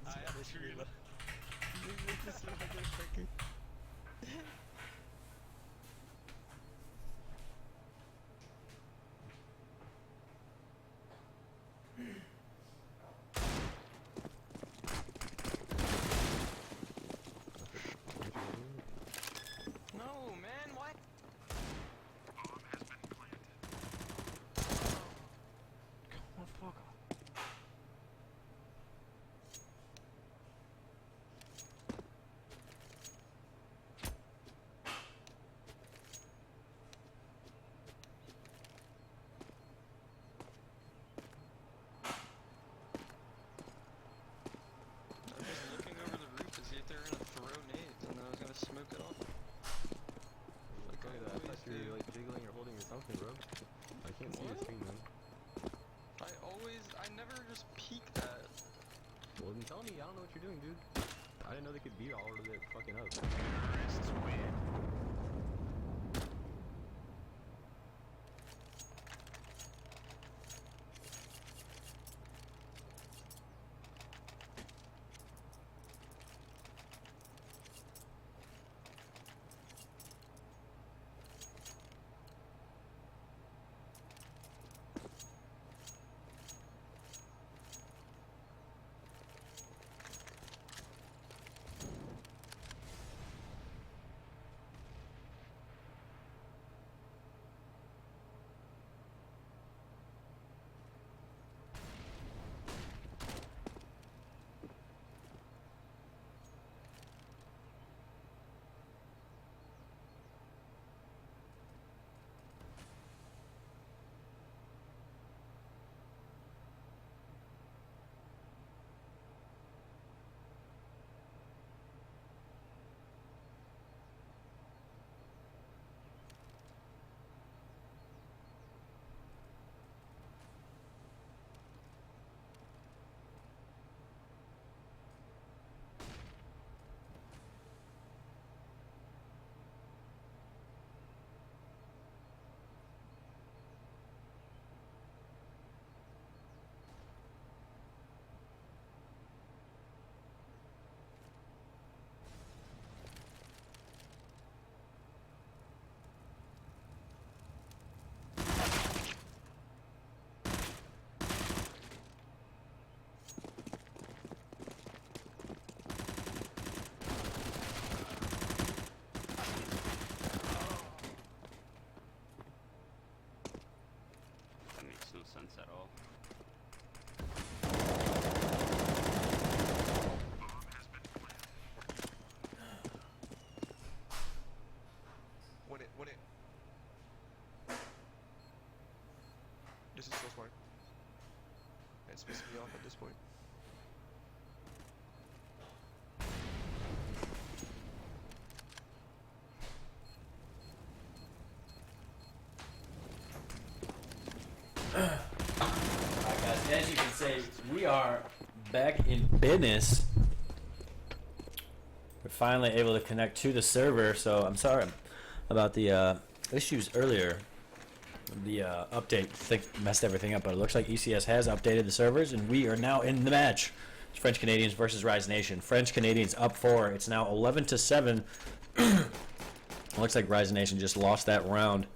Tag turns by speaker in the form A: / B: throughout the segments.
A: I actually No, man, what?
B: Bomb has been planted.
A: Come on, fuck off. I was looking over the roof to see if they were gonna throw nades, and then I was gonna smoke it off. Like
C: Look
A: I
C: at that. I
A: always
C: thought you
A: do.
C: were like jiggling or holding your something, bro. I can't see your
A: What?
C: screen, man.
A: I never just peek that.
C: Well, then tell me, I don't know what you're doing, dude. I didn't know they could beat all of it fucking up.
B: Terrorists win.
D: That makes no sense at all.
B: Bomb has been planted.
E: When it. This is so smart. It's pissing me off at this point.
F: Alright guys, as you can see, we are back in business. We're finally able to connect to the server, so I'm sorry about the issues earlier. The update messed everything up, but it looks like ECS has updated the servers, and we are now in the match. It's French Canadians versus Rise Nation. French Canadians up 4. It's now 11-7. Looks like Rise Nation just lost that round,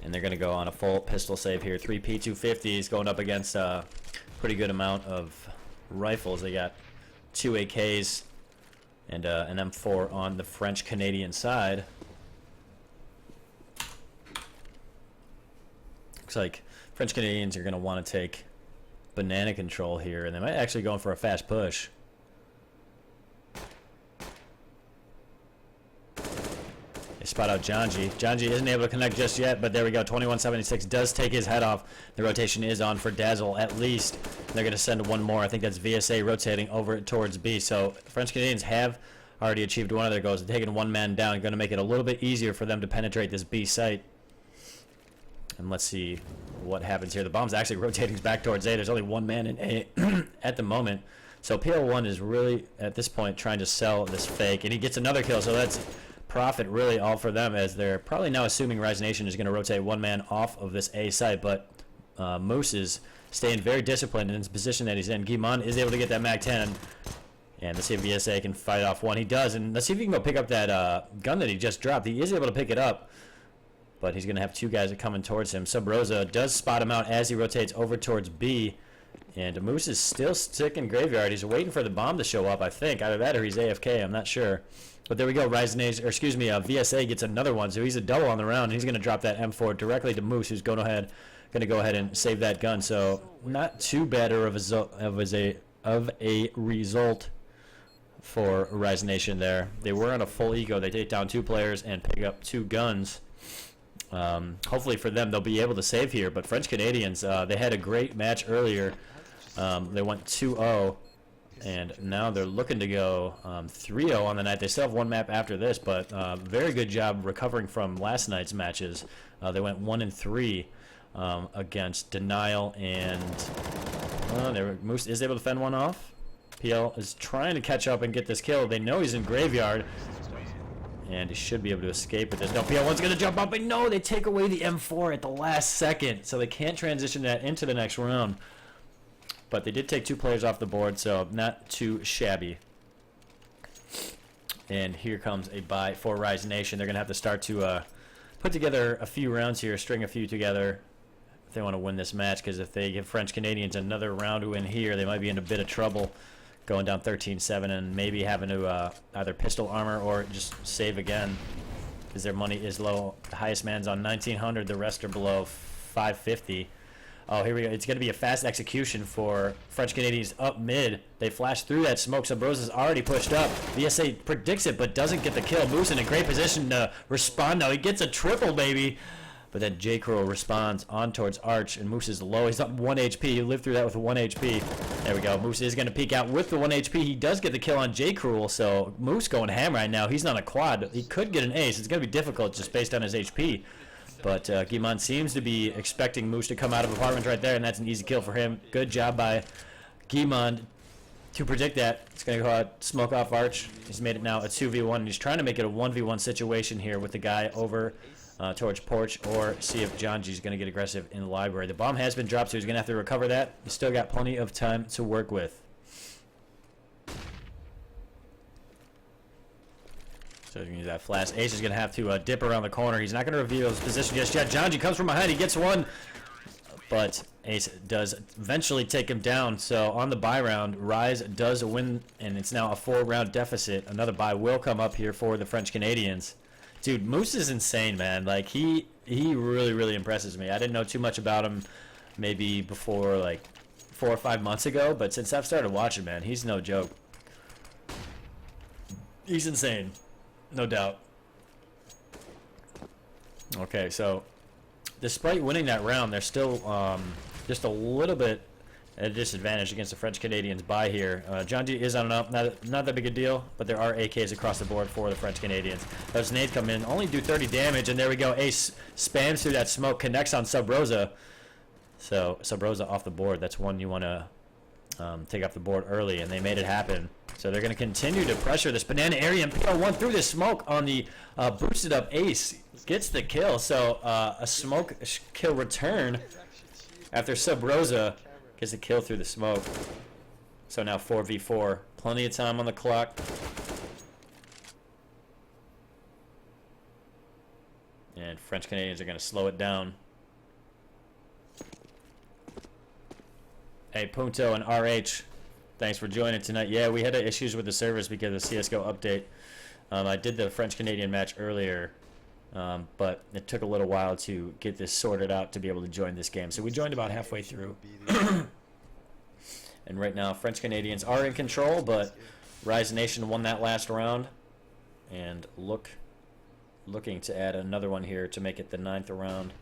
F: and they're going to go on a full pistol save here. 3 P250s going up against a pretty good amount of rifles. They got 2 AKs and an M4 on the French Canadian side. Looks like French Canadians are going to want to take banana control here, and they might actually go in for a fast push. They spot out Janji. Janji isn't able to connect just yet, but there we go. 2176 does take his head off. The rotation is on for Dazzle at least. They're going to send one more. I think that's VSA rotating over towards B. So French Canadians have already achieved one of their goals. They're taking one man down. Going to make it a little bit easier for them to penetrate this B site. And let's see what happens here. The bomb's actually rotating back towards A. There's only one man in A at the moment. So PL1 is really, at this point, trying to sell this fake. And he gets another kill, so that's profit really all for them, as they're probably now assuming Rise Nation is going to rotate one man off of this A site. But Moose is staying very disciplined in his position that he's in. Guimond is able to get that Mag 10. And let's see if VSA can fight off one. He does, and let's see if he can go pick up that gun that he just dropped. He is able to pick it up, but he's going to have two guys coming towards him. Sub Rosa does spot him out as he rotates over towards B. And Moose is still sticking graveyard. He's waiting for the bomb to show up, I think. Either that or he's AFK. I'm not sure. But there we go. VSA gets another one. So he's a double on the round. And he's going to drop that M4 directly to Moose, who's going to go ahead and save that gun. So not too bad of a result for Rise Nation there. They were on a full eco. They take down 2 players and pick up 2 guns. Hopefully for them, they'll be able to save here. But French Canadians, they had a great match earlier. They went 2-0, and now they're looking to go 3-0 on the night. They still have one map after this, but very good job recovering from last night's matches. They went 1-3 against Denial, and Moose is able to fend one off. PL is trying to catch up and get this kill. They know he's in graveyard, and he should be able to escape with this. No, PL1's going to jump up, but no, they take away the M4 at the last second, so they can't transition that into the next round. But they did take 2 players off the board, so not too shabby. And here comes a bye for Rise Nation. They're going to have to start to put together a few rounds here, string a few together if they want to win this match, because if they give French Canadians another round win here, they might be in a bit of trouble going down 13-7 and maybe having to either pistol armor or just save again, because their money is low. The highest man's on 1900, the rest are below 550. Oh, here we go. It's going to be a fast execution for French Canadians up mid. They flash through that smoke. Subrosa's already pushed up. VSA predicts it, but doesn't get the kill. Moose in a great position to respond now. He gets a triple, baby. But then J. Crow responds on towards Arch, and Moose is low. He's up 1 HP. He lived through that with 1 HP. There we go. Moose is going to peek out with the 1 HP. He does get the kill on J. Cruel, so Moose going ham right now. He's not a quad. He could get an ace. It's going to be difficult just based on his HP. But Guimond seems to be expecting Moose to come out of apartment right there, and that's an easy kill for him. Good job by Guimond to predict that. It's going to go out, smoke off Arch. He's made it now a 2v1, and he's trying to make it a 1v1 situation here with the guy over towards Porch, or see if John G's going to get aggressive in the library. The bomb has been dropped, so he's going to have to recover that. He's still got plenty of time to work with. So he's going to use that flash. Ace is going to have to dip around the corner. He's not going to reveal his position just yet. John G comes from behind. He gets one. But Ace does eventually take him down. So on the bye round, Rise does win, and it's now a 4-round deficit. Another bye will come up here for the French Canadians. Dude, Moose is insane, man. Like, he really, really impresses me. I didn't know too much about him maybe before, like, 4 or 5 months ago. But since I've started watching, man, he's no joke. He's insane. No doubt. Okay, so despite winning that round, they're still just a little bit at a disadvantage against the French Canadians bye here. John D is on an up, not that big a deal, but there are AKs across the board for the French Canadians. Those nades come in, only do 30 damage, and there we go. Ace spams through that smoke, connects on Sub Rosa. So Sub Rosa off the board. That's one you want to take off the board early, and they made it happen. So they're going to continue to pressure this banana area, and PL1 through the smoke on the boosted up Ace gets the kill. So a smoke kill return after Sub Rosa gets a kill through the smoke. So now 4v4, plenty of time on the clock. And French Canadians are going to slow it down. Hey, Punto and RH, thanks for joining tonight. Yeah, we had issues with the servers because of the CSGO update. I did the French-Canadian match earlier, but it took a little while to get this sorted out to be able to join this game. So we joined about halfway through. And right now, French-Canadians are in control, but Rise Nation won that last round. And looking to add another one here to make it the 9th round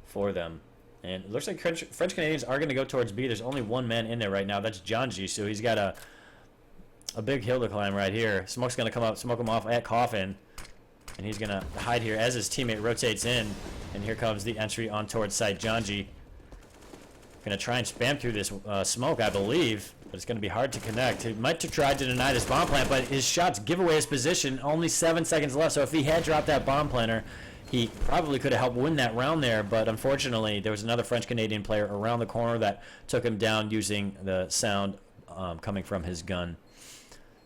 F: for them. And it looks like French Canadians are going to go towards B. There's only one man in there right now. That's John G. So he's got a big hill to climb right here. Smoke's going to come up, smoke him off at Coffin. And he's going to hide here as his teammate rotates in. And here comes the entry on towards site. John G. Going to try and spam through this smoke, I believe. But it's going to be hard to connect. He might try to deny this bomb plant, but his shots give away his position. Only 7 seconds left. So if he had dropped that bomb planter, he probably could have helped win that round there, but unfortunately there was another French-Canadian player around the corner that took him down using the sound coming from his gun.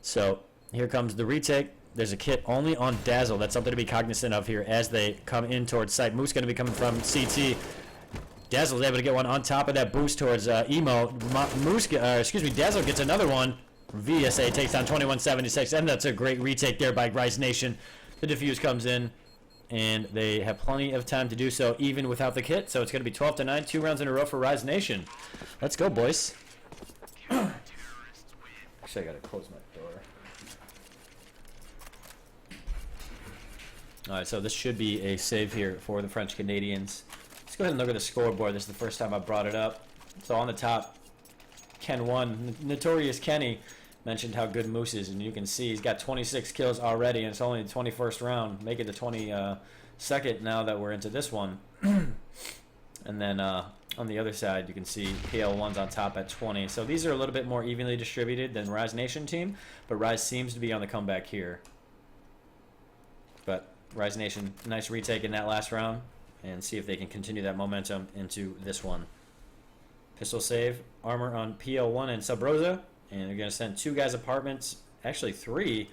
F: So here comes the retake. There's a kit only on Dazzle. That's something to be cognizant of here as they come in towards site. Moose going to be coming from CT. Dazzle's able to get one on top of that boost towards Emo. Dazzle gets another one. VSA takes down 2176, and that's a great retake there by Rise Nation. The defuse comes in, and they have plenty of time to do so even without the kit. So it's going to be 12-9, 2 rounds in a row for Rise Nation. Let's go, boys. Actually, I got to close my door. All right, so this should be a save here for the French Canadians. Let's go ahead and look at the scoreboard. This is the first time I brought it up. So on the top, Ken 1, Notorious Kenny mentioned how good Moose is, and you can see he's got 26 kills already, and it's only the 21st round. Make it the 22nd now that we're into this one. And then on the other side, you can see PL1's on top at 20. So these are a little bit more evenly distributed than Rise Nation team, but Rise seems to be on the comeback here. But Rise Nation, nice retake in that last round, and see if they can continue that momentum into this one. Pistol save, armor on PL1 and Sub Rosa, and they're going to send 2 guys apartments, actually 3.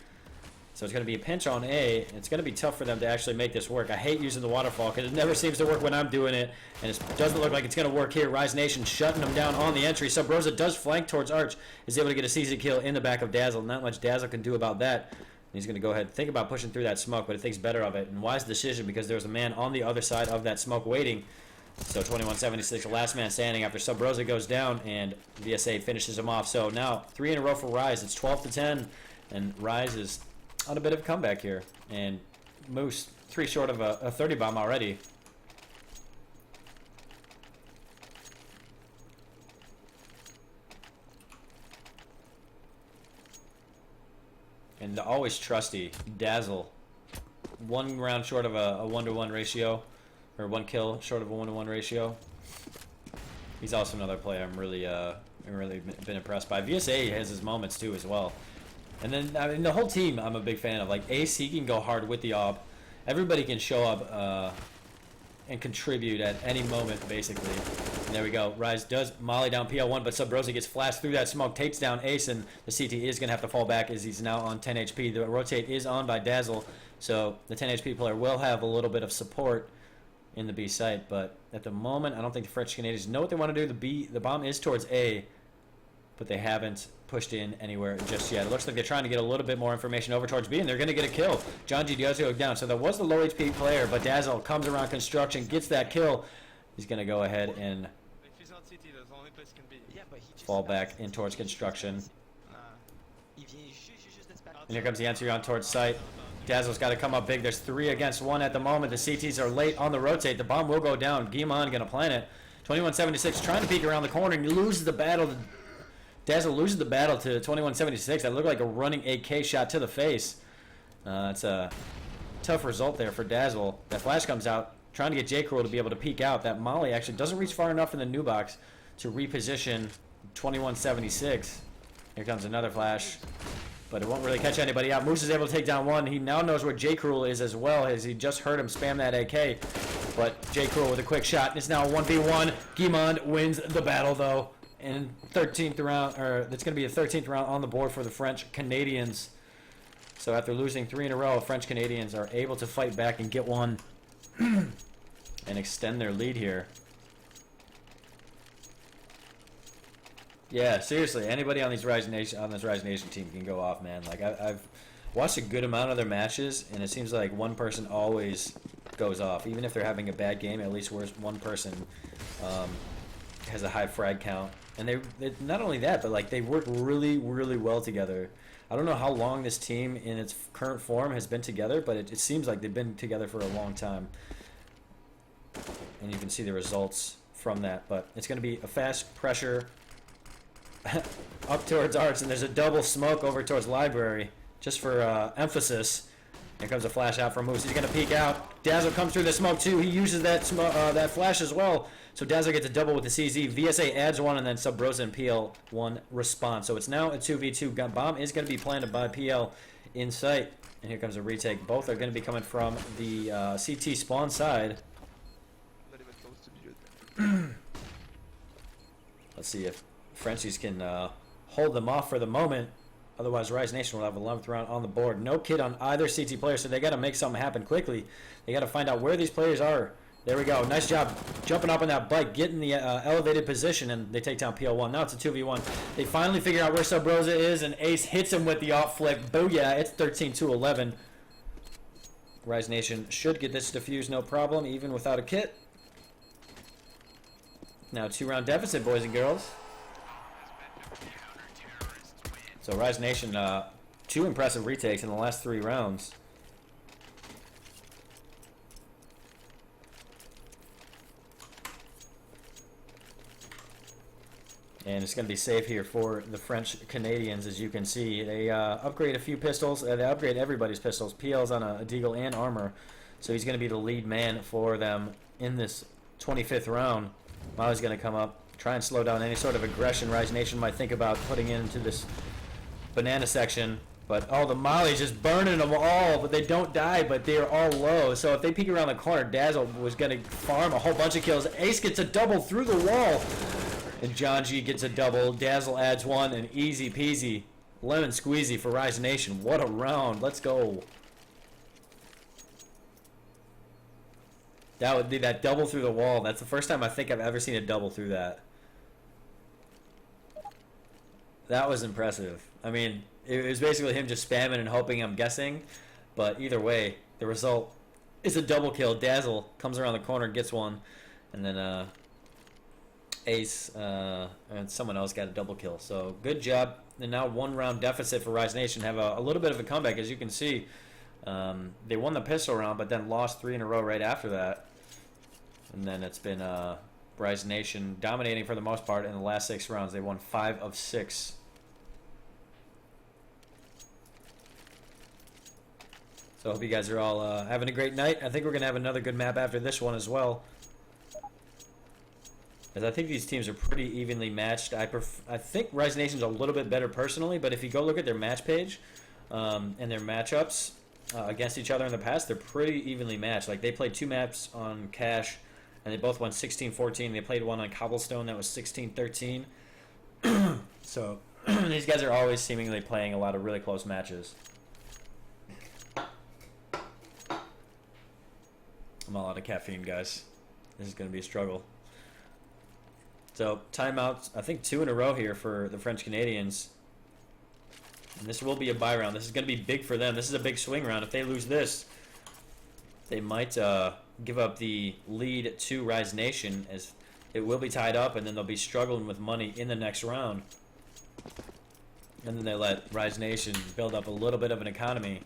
F: So it's going to be a pinch on A. It's going to be tough for them to actually make this work. I hate using the waterfall because it never seems to work when I'm doing it, and it doesn't look like it's going to work here. Rise Nation shutting them down on the entry. Sub Rosa does flank towards Arch, is able to get a CZ kill in the back of Dazzle. Not much Dazzle can do about that. He's going to go ahead and think about pushing through that smoke, but he thinks better of it. And wise decision because there was a man on the other side of that smoke waiting. So 2176, the last man standing after Sub Rosa goes down, and VSA finishes him off. So now 3 in a row for Rise. It's 12-10, and Rise is on a bit of a comeback here. And Moose 3 short of a 30 bomb already. And the always trusty Dazzle, 1 round short of a 1-to-1 ratio, or 1 kill short of a 1-to-1 ratio. He's also another player I'm really been impressed by. VSA has his moments too as well. And then I mean the whole team I'm a big fan of. Like AC can go hard with the AWP. Everybody can show up and contribute at any moment basically. And there we go. Rise does molly down PL1, but Sub Rosa gets flashed through that smoke, takes down Ace, and the CT is going to have to fall back as he's now on 10 HP. The rotate is on by Dazzle, so the 10 HP player will have a little bit of support in the B site, but at the moment I don't think the French Canadians know what they want to do. The bomb is towards A, but they haven't pushed in anywhere just yet. It looks like they're trying to get a little bit more information over towards B, and they're going to get a kill. John G does go down, so that was the low HP player, but Dazzle comes around construction, gets that kill. He's going to go ahead and
A: If he's on CT, that's the only place he can be.
G: Yeah, but he just
F: fall back in towards construction.
G: Il vient juste d'être back.
F: And here comes the entry on towards site. Dazzle's got to come up big. There's 3 against 1 at the moment. The CTs are late on the rotate. The bomb will go down. Guimond going to plant it. 2176 trying to peek around the corner, and he loses the battle. Dazzle loses the battle to 2176. That looked like a running AK shot to the face. It's a tough result there for Dazzle. That flash comes out, trying to get J-Cruel to be able to peek out. That molly actually doesn't reach far enough in the new box to reposition 2176. Here comes another flash, but it won't really catch anybody out. Moose is able to take down 1. He now knows where J-Cruel is as well, as he just heard him spam that AK. But J-Cruel with a quick shot. It's now a 1v1. Guimond wins the battle, though. And 13th round, or that's going to be a 13th round on the board for the French Canadians. So after losing 3 in a row, French Canadians are able to fight back and get one and extend their lead here. Yeah, seriously, anybody on this Rise Nation team can go off, man. Like I've watched a good amount of their matches, and it seems like one person always goes off, even if they're having a bad game. At least one person has a high frag count, and they not only that, but like they work really well together. I don't know how long this team in its current form has been together, but it seems like they've been together for a long time, and you can see the results from that. But it's going to be a fast pressure up towards Arts, and there's a double smoke over towards Library just for emphasis. Here comes a flash out from Moose. He's going to peek out. Dazzle comes through the smoke too. He uses that that flash as well. So Dazzle gets a double with the CZ. VSA adds 1, and then Sub Rosa and PL1 respond. So it's now a 2v2. Bomb is going to be planted by PL in sight. And here comes a retake. Both are going to be coming from the CT spawn side.
E: Not even close to the other.
F: Let's see if Frenchies can hold them off for the moment. Otherwise, Rise Nation will have 11th round on the board. No kid on either CT player, so they got to make something happen quickly. They got to find out where these players are. There we go. Nice job jumping up on that bike, getting the elevated position, and they take down PL1. Now it's a 2v1. They finally figure out where Sub Rosa is, and Ace hits him with the off flick. Booyah. It's 13-11. Rise Nation should get this defused no problem, even without a kit. Now 2-round deficit, boys and girls. So Rise Nation, 2 impressive retakes in the last 3 rounds. And it's going to be safe here for the French Canadians, as you can see. They upgrade a few pistols. They upgrade everybody's pistols. PL's on a deagle and armor. So he's going to be the lead man for them in this 25th round. Molly's going to come up, try and slow down any sort of aggression Rise Nation might think about putting into this banana section. But, oh, the Molly's just burning them all, but they don't die, but they're all low. So if they peek around the corner, Dazzle was going to farm a whole bunch of kills. Ace gets a double through the wall. And John G gets a double. Dazzle adds 1, and easy peasy. Lemon squeezy for Rise Nation. What a round. Let's go. That would be that double through the wall. That's the first time I think I've ever seen a double through that. That was impressive. I mean, it was basically him just spamming and hoping, I'm guessing. But either way, the result is a double kill. Dazzle comes around the corner, gets one. And then, Ace and someone else got a double kill. So good job. And now 1 round deficit for Rise Nation. Have a little bit of a comeback, as you can see. They won the pistol round, but then lost 3 in a row right after that. And then it's been Rise Nation dominating for the most part in the last 6 rounds. They won 5 of 6. So I hope you guys are all having a great night. I think we're going to have another good map after this one as well. As I think these teams are pretty evenly matched. I think Rise Nation's a little bit better personally, but if you go look at their match page and their matchups against each other in the past, they're pretty evenly matched. Like, they played 2 maps on Cash, and they both won 16-14. They played one on Cobblestone that was 16-13. So these guys are always seemingly playing a lot of really close matches. I'm all out of caffeine, guys. This is going to be a struggle. So, timeouts, I think 2 in a row here for the French Canadians. And this will be a bye round. This is going to be big for them. This is a big swing round. If they lose this, they might give up the lead to Rise Nation, as it will be tied up, and then they'll be struggling with money in the next round. And then they let Rise Nation build up a little bit of an economy.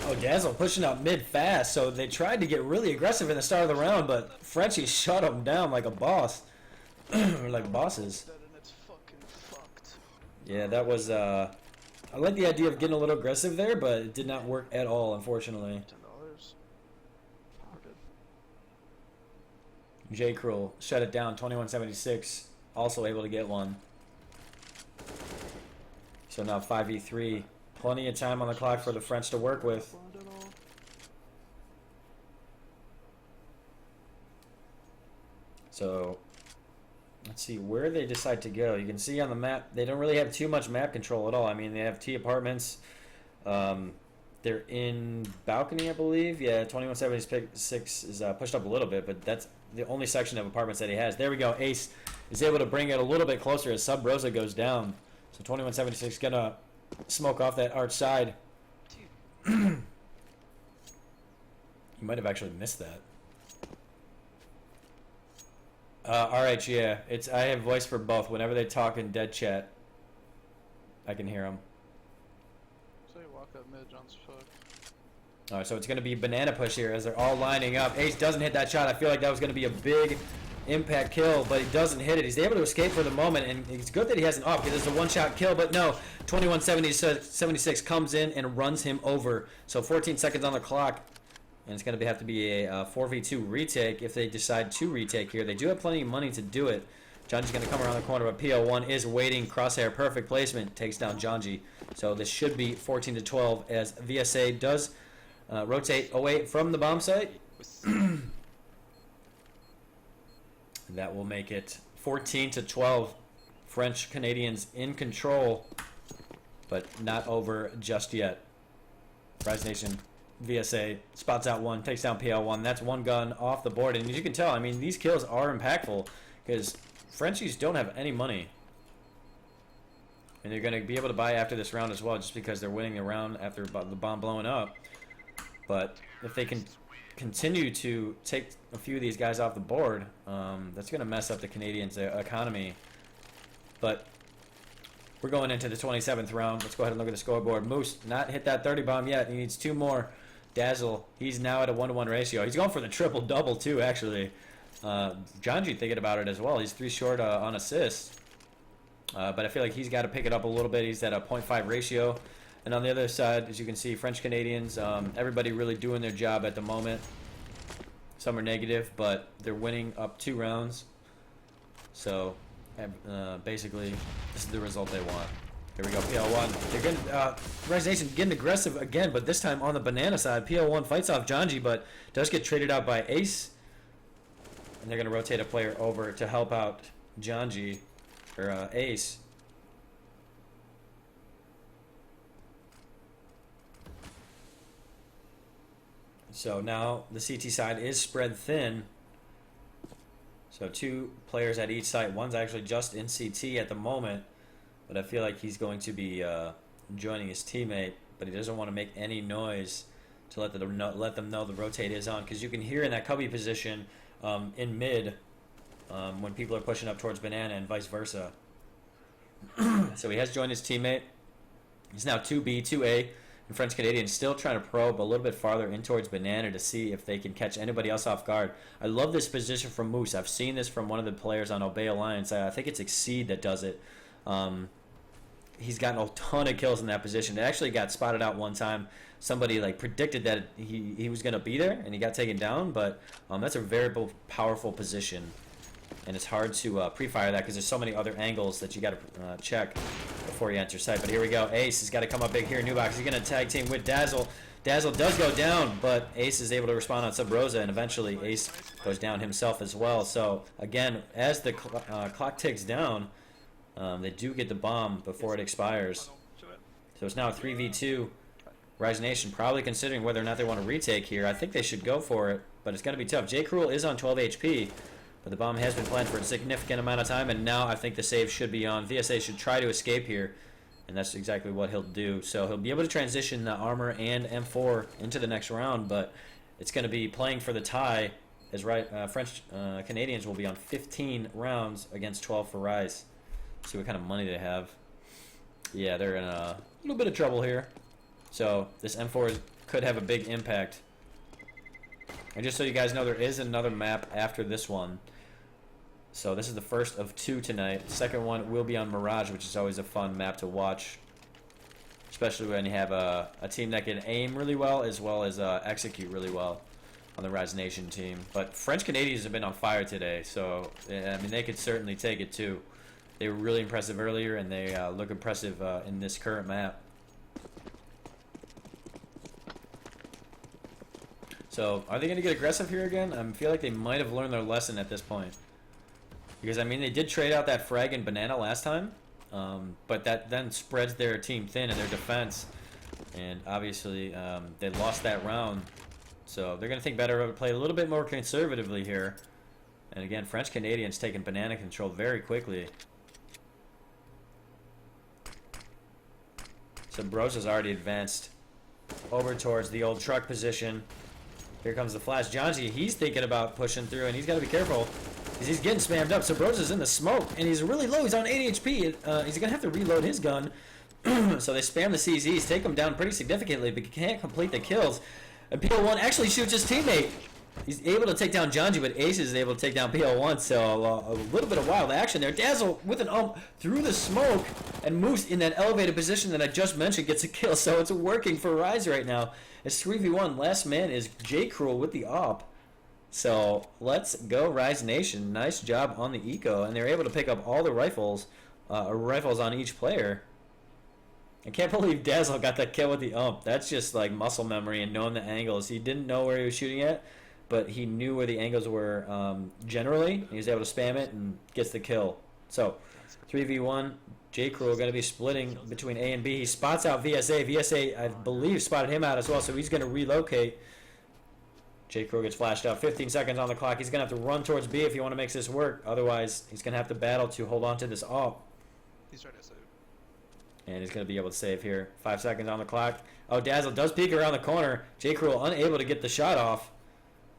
F: Oh, Dazzle pushing up mid fast, so they tried to get really aggressive in the start of the round, but Frenchie shut him down like a boss. Or like bosses. Yeah, that was, I like the idea of getting a little aggressive there, but it did not work at all, unfortunately. J. Cruel shut it down, 2176, also able to get one. So now 5v3. Plenty of time on the clock for the French to work with. So, let's see where they decide to go. You can see on the map, they don't really have too much map control at all. I mean, they have T apartments. They're in balcony, I believe. Yeah, 2176 is pushed up a little bit, but that's the only section of apartments that he has. There we go. Ace is able to bring it a little bit closer as Sub Rosa goes down. So 2176 gonna smoke off that arch side. You might have actually missed that. Alright, yeah. I have voice for both. Whenever they talk in dead chat, I can hear them.
H: So you walk up mid, John's fucked.
F: Alright, so it's going to be banana push here as they're all lining up. Ace doesn't hit that shot. I feel like that was going to be a big impact kill, but he doesn't hit it. He's able to escape for the moment, and it's good that he has an off because it's a one-shot kill, but no. 2176 comes in and runs him over. So 14 seconds on the clock, and it's going to have to be a 4v2 retake if they decide to retake here. They do have plenty of money to do it. Janji's going to come around the corner, but PL1 is waiting. Crosshair, perfect placement, takes down Janji. So this should be 14-12 as VSA does rotate away from the bomb site. That will make it 14-12 French Canadians in control, but not over just yet. Rise Nation, VSA, spots out one, takes down PL1. That's one gun off the board. And as you can tell, I mean, these kills are impactful because Frenchies don't have any money. And they're going to be able to buy after this round as well, just because they're winning the round after the bomb blowing up. But if they can continue to take a few of these guys off the board, that's going to mess up the Canadians' economy. But we're going into the 27th round. Let's go ahead and look at the scoreboard. Moose, not hit that 30 bomb yet. He needs 2 more. Dazzle, he's now at a 1-to-1 ratio. He's going for the triple-double, too, actually. Janji thinking about it as well. He's 3 short on assists. But I feel like he's got to pick it up a little bit. He's at a 0.5 ratio. And on the other side, as you can see, French Canadians, everybody really doing their job at the moment. Some are negative, but they're winning up 2 rounds. So, basically, this is the result they want. Here we go, PL1. They're getting, Rise Nation getting aggressive again, but this time on the banana side. PL1 fights off Janji, but does get traded out by Ace. And they're going to rotate a player over to help out Janji, or Ace. So now the CT side is spread thin. So 2 players at each site. One's actually just in CT at the moment, but I feel like he's going to be joining his teammate, but he doesn't want to make any noise to let them know the rotate is on, because you can hear in that cubby position in mid when people are pushing up towards banana and vice versa. So he has joined his teammate. He's now 2B, 2A. And French Canadians still trying to probe a little bit farther in towards banana to see if they can catch anybody else off guard. I love this position from Moose. I've seen this from one of the players on Obey Alliance. I think it's Exceed that does it. He's gotten a ton of kills in that position. It actually got spotted out one time. Somebody like predicted that he was going to be there, and he got taken down. But that's a very powerful position. And it's hard to pre-fire that because there's so many other angles that you got to check before you enter site. But here we go. Ace has got to come up big here. Nubox, he's going to tag team with Dazzle. Dazzle does go down, but Ace is able to respond on Sub Rosa, and eventually Ace goes down himself as well. So, again, as the clock ticks down, they do get the bomb before it expires. So it's now a 3v2. Rise Nation probably considering whether or not they want to retake here. I think they should go for it, but it's going to be tough. J. Cruel is on 12 HP. But the bomb has been planted for a significant amount of time, and now I think the save should be on. VSA should try to escape here, and that's exactly what he'll do. So he'll be able to transition the armor and M4 into the next round, but it's going to be playing for the tie, as French Canadians will be on 15 rounds against 12 for Rise. See what kind of money they have. Yeah, they're in a little bit of trouble here. So this M4 could have a big impact. And just so you guys know, there is another map after this one. So this is the first of 2 tonight. The second one will be on Mirage, which is always a fun map to watch. Especially when you have a team that can aim really well as execute really well on the Rise Nation team. But French Canadians have been on fire today, so I mean they could certainly take it too. They were really impressive earlier, and they look impressive in this current map. So, are they going to get aggressive here again? I feel like they might have learned their lesson at this point. Because, I mean, they did trade out that frag and banana last time. But that then spreads their team thin in their defense. And, obviously, they lost that round. So, they're going to think better of it, play a little bit more conservatively here. And, again, French Canadians taking banana control very quickly. So, Bros has already advanced over towards the old truck position. Here comes the flash. Janji, he's thinking about pushing through, and he's got to be careful because he's getting spammed up. So Bros is in the smoke, and he's really low. He's on 80 HP. He's going to have to reload his gun. So they spam the CZs, take him down pretty significantly, but he can't complete the kills. And PL1 actually shoots his teammate. He's able to take down Janji, but Ace is able to take down PL1, so a little bit of wild action there. Dazzle with an through the smoke, and Moose in that elevated position that I just mentioned gets a kill, so it's working for Rise right now. It's 3v1. Last man is J. Cruel with the op. So let's go Rise Nation. Nice job on the eco, and they're able to pick up all the rifles on each player. I can't believe Dazzle got that kill with the ump. That's just like muscle memory and knowing the angles. He didn't know where he was shooting at, but he knew where the angles were generally. He was able to spam it and gets the kill. So 3v1. J. Crew going to be splitting between A and B. He spots out VSA. VSA, I believe, spotted him out as well, so he's going to relocate. J. Crew gets flashed out. 15 seconds on the clock. He's going to have to run towards B if he want to make this work. Otherwise, he's going to have to battle to hold on to this AWP.
E: He's trying to save.
F: And he's going to be able to save here. 5 seconds on the clock. Oh, Dazzle does peek around the corner. J. Crew unable to get the shot off.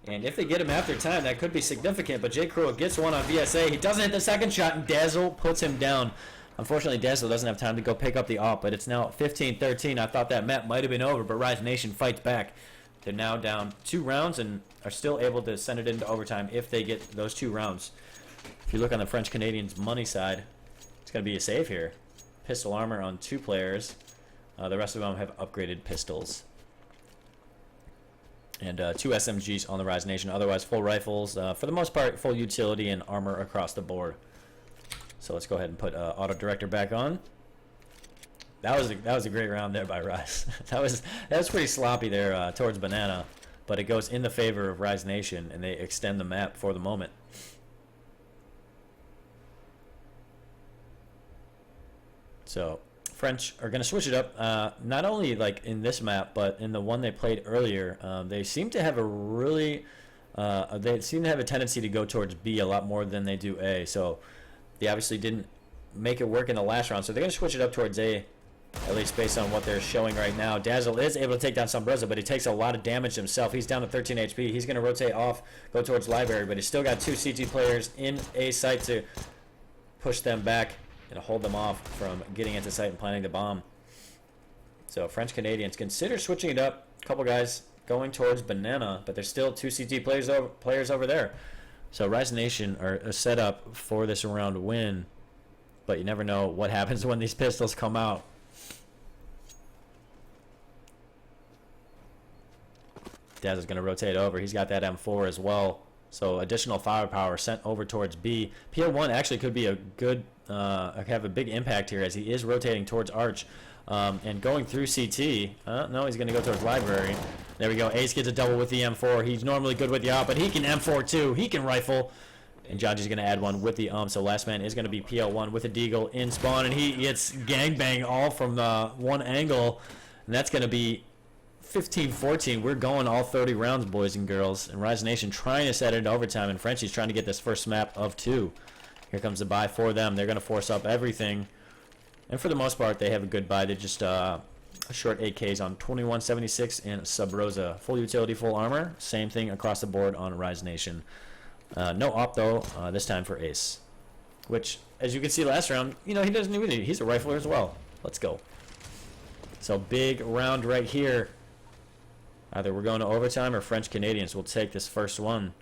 F: And if they get him after time, that could be significant. But J. Crew gets one on VSA. He doesn't hit the second shot, and Dazzle puts him down. Unfortunately, Dazzle doesn't have time to go pick up the AWP, but it's now 15-13. I thought that map might have been over, but Rise Nation fights back. They're now down 2 rounds and are still able to send it into overtime if they get those 2 rounds. If you look on the French Canadians' money side, it's going to be a save here. Pistol armor on 2 players. The rest of them have upgraded pistols. And 2 SMGs on the Rise Nation. Otherwise, full rifles. For the most part, full utility and armor across the board. So let's go ahead and put Auto Director back on. That was a great round there by Rise. that was pretty sloppy there towards Banana, but it goes in the favor of Rise Nation, and they extend the map for the moment. So French are going to switch it up, not only like in this map, but in the one they played earlier. They seem to have a tendency to go towards B a lot more than they do A. So they obviously didn't make it work in the last round, so they're going to switch it up towards A, at least based on what they're showing right now. Dazzle is able to take down Sombrosa, but he takes a lot of damage himself. He's down to 13 HP. He's going to rotate off, go towards Library, but he's still got 2 CT players in A site to push them back and hold them off from getting into site and planting the bomb. So French Canadians consider switching it up. A couple guys going towards Banana, but there's still 2 CT players over there. So Rise Nation are set up for this round win, but you never know what happens when these pistols come out. Daz is going to rotate over. He's got that M4 as well. So additional firepower sent over towards B. PL1 actually could be a good, have a big impact here as he is rotating towards Arch. And going through CT. No, he's going to go towards Library. There we go. Ace gets a double with the M4. He's normally good with the AWP, but he can M4 too. He can rifle. And Jaji's going to add one with the So last man is going to be PL1 with a Deagle in spawn. And he gets gangbang all from one angle. And that's going to be 15-14. We're going all 30 rounds, boys and girls. And Rise Nation trying to set it into overtime. And Frenchie's trying to get this first map of 2. Here comes the buy for them. They're going to force up everything. And for the most part, they have a good buy. They're just short AKs on 2176 and Sub Rosa. Full utility, full armor. Same thing across the board on Rise Nation. No op, though, this time for Ace. Which, as you can see last round, he doesn't even need it. He's a rifler as well. Let's go. So big round right here. Either we're going to overtime or French Canadians will take this first one.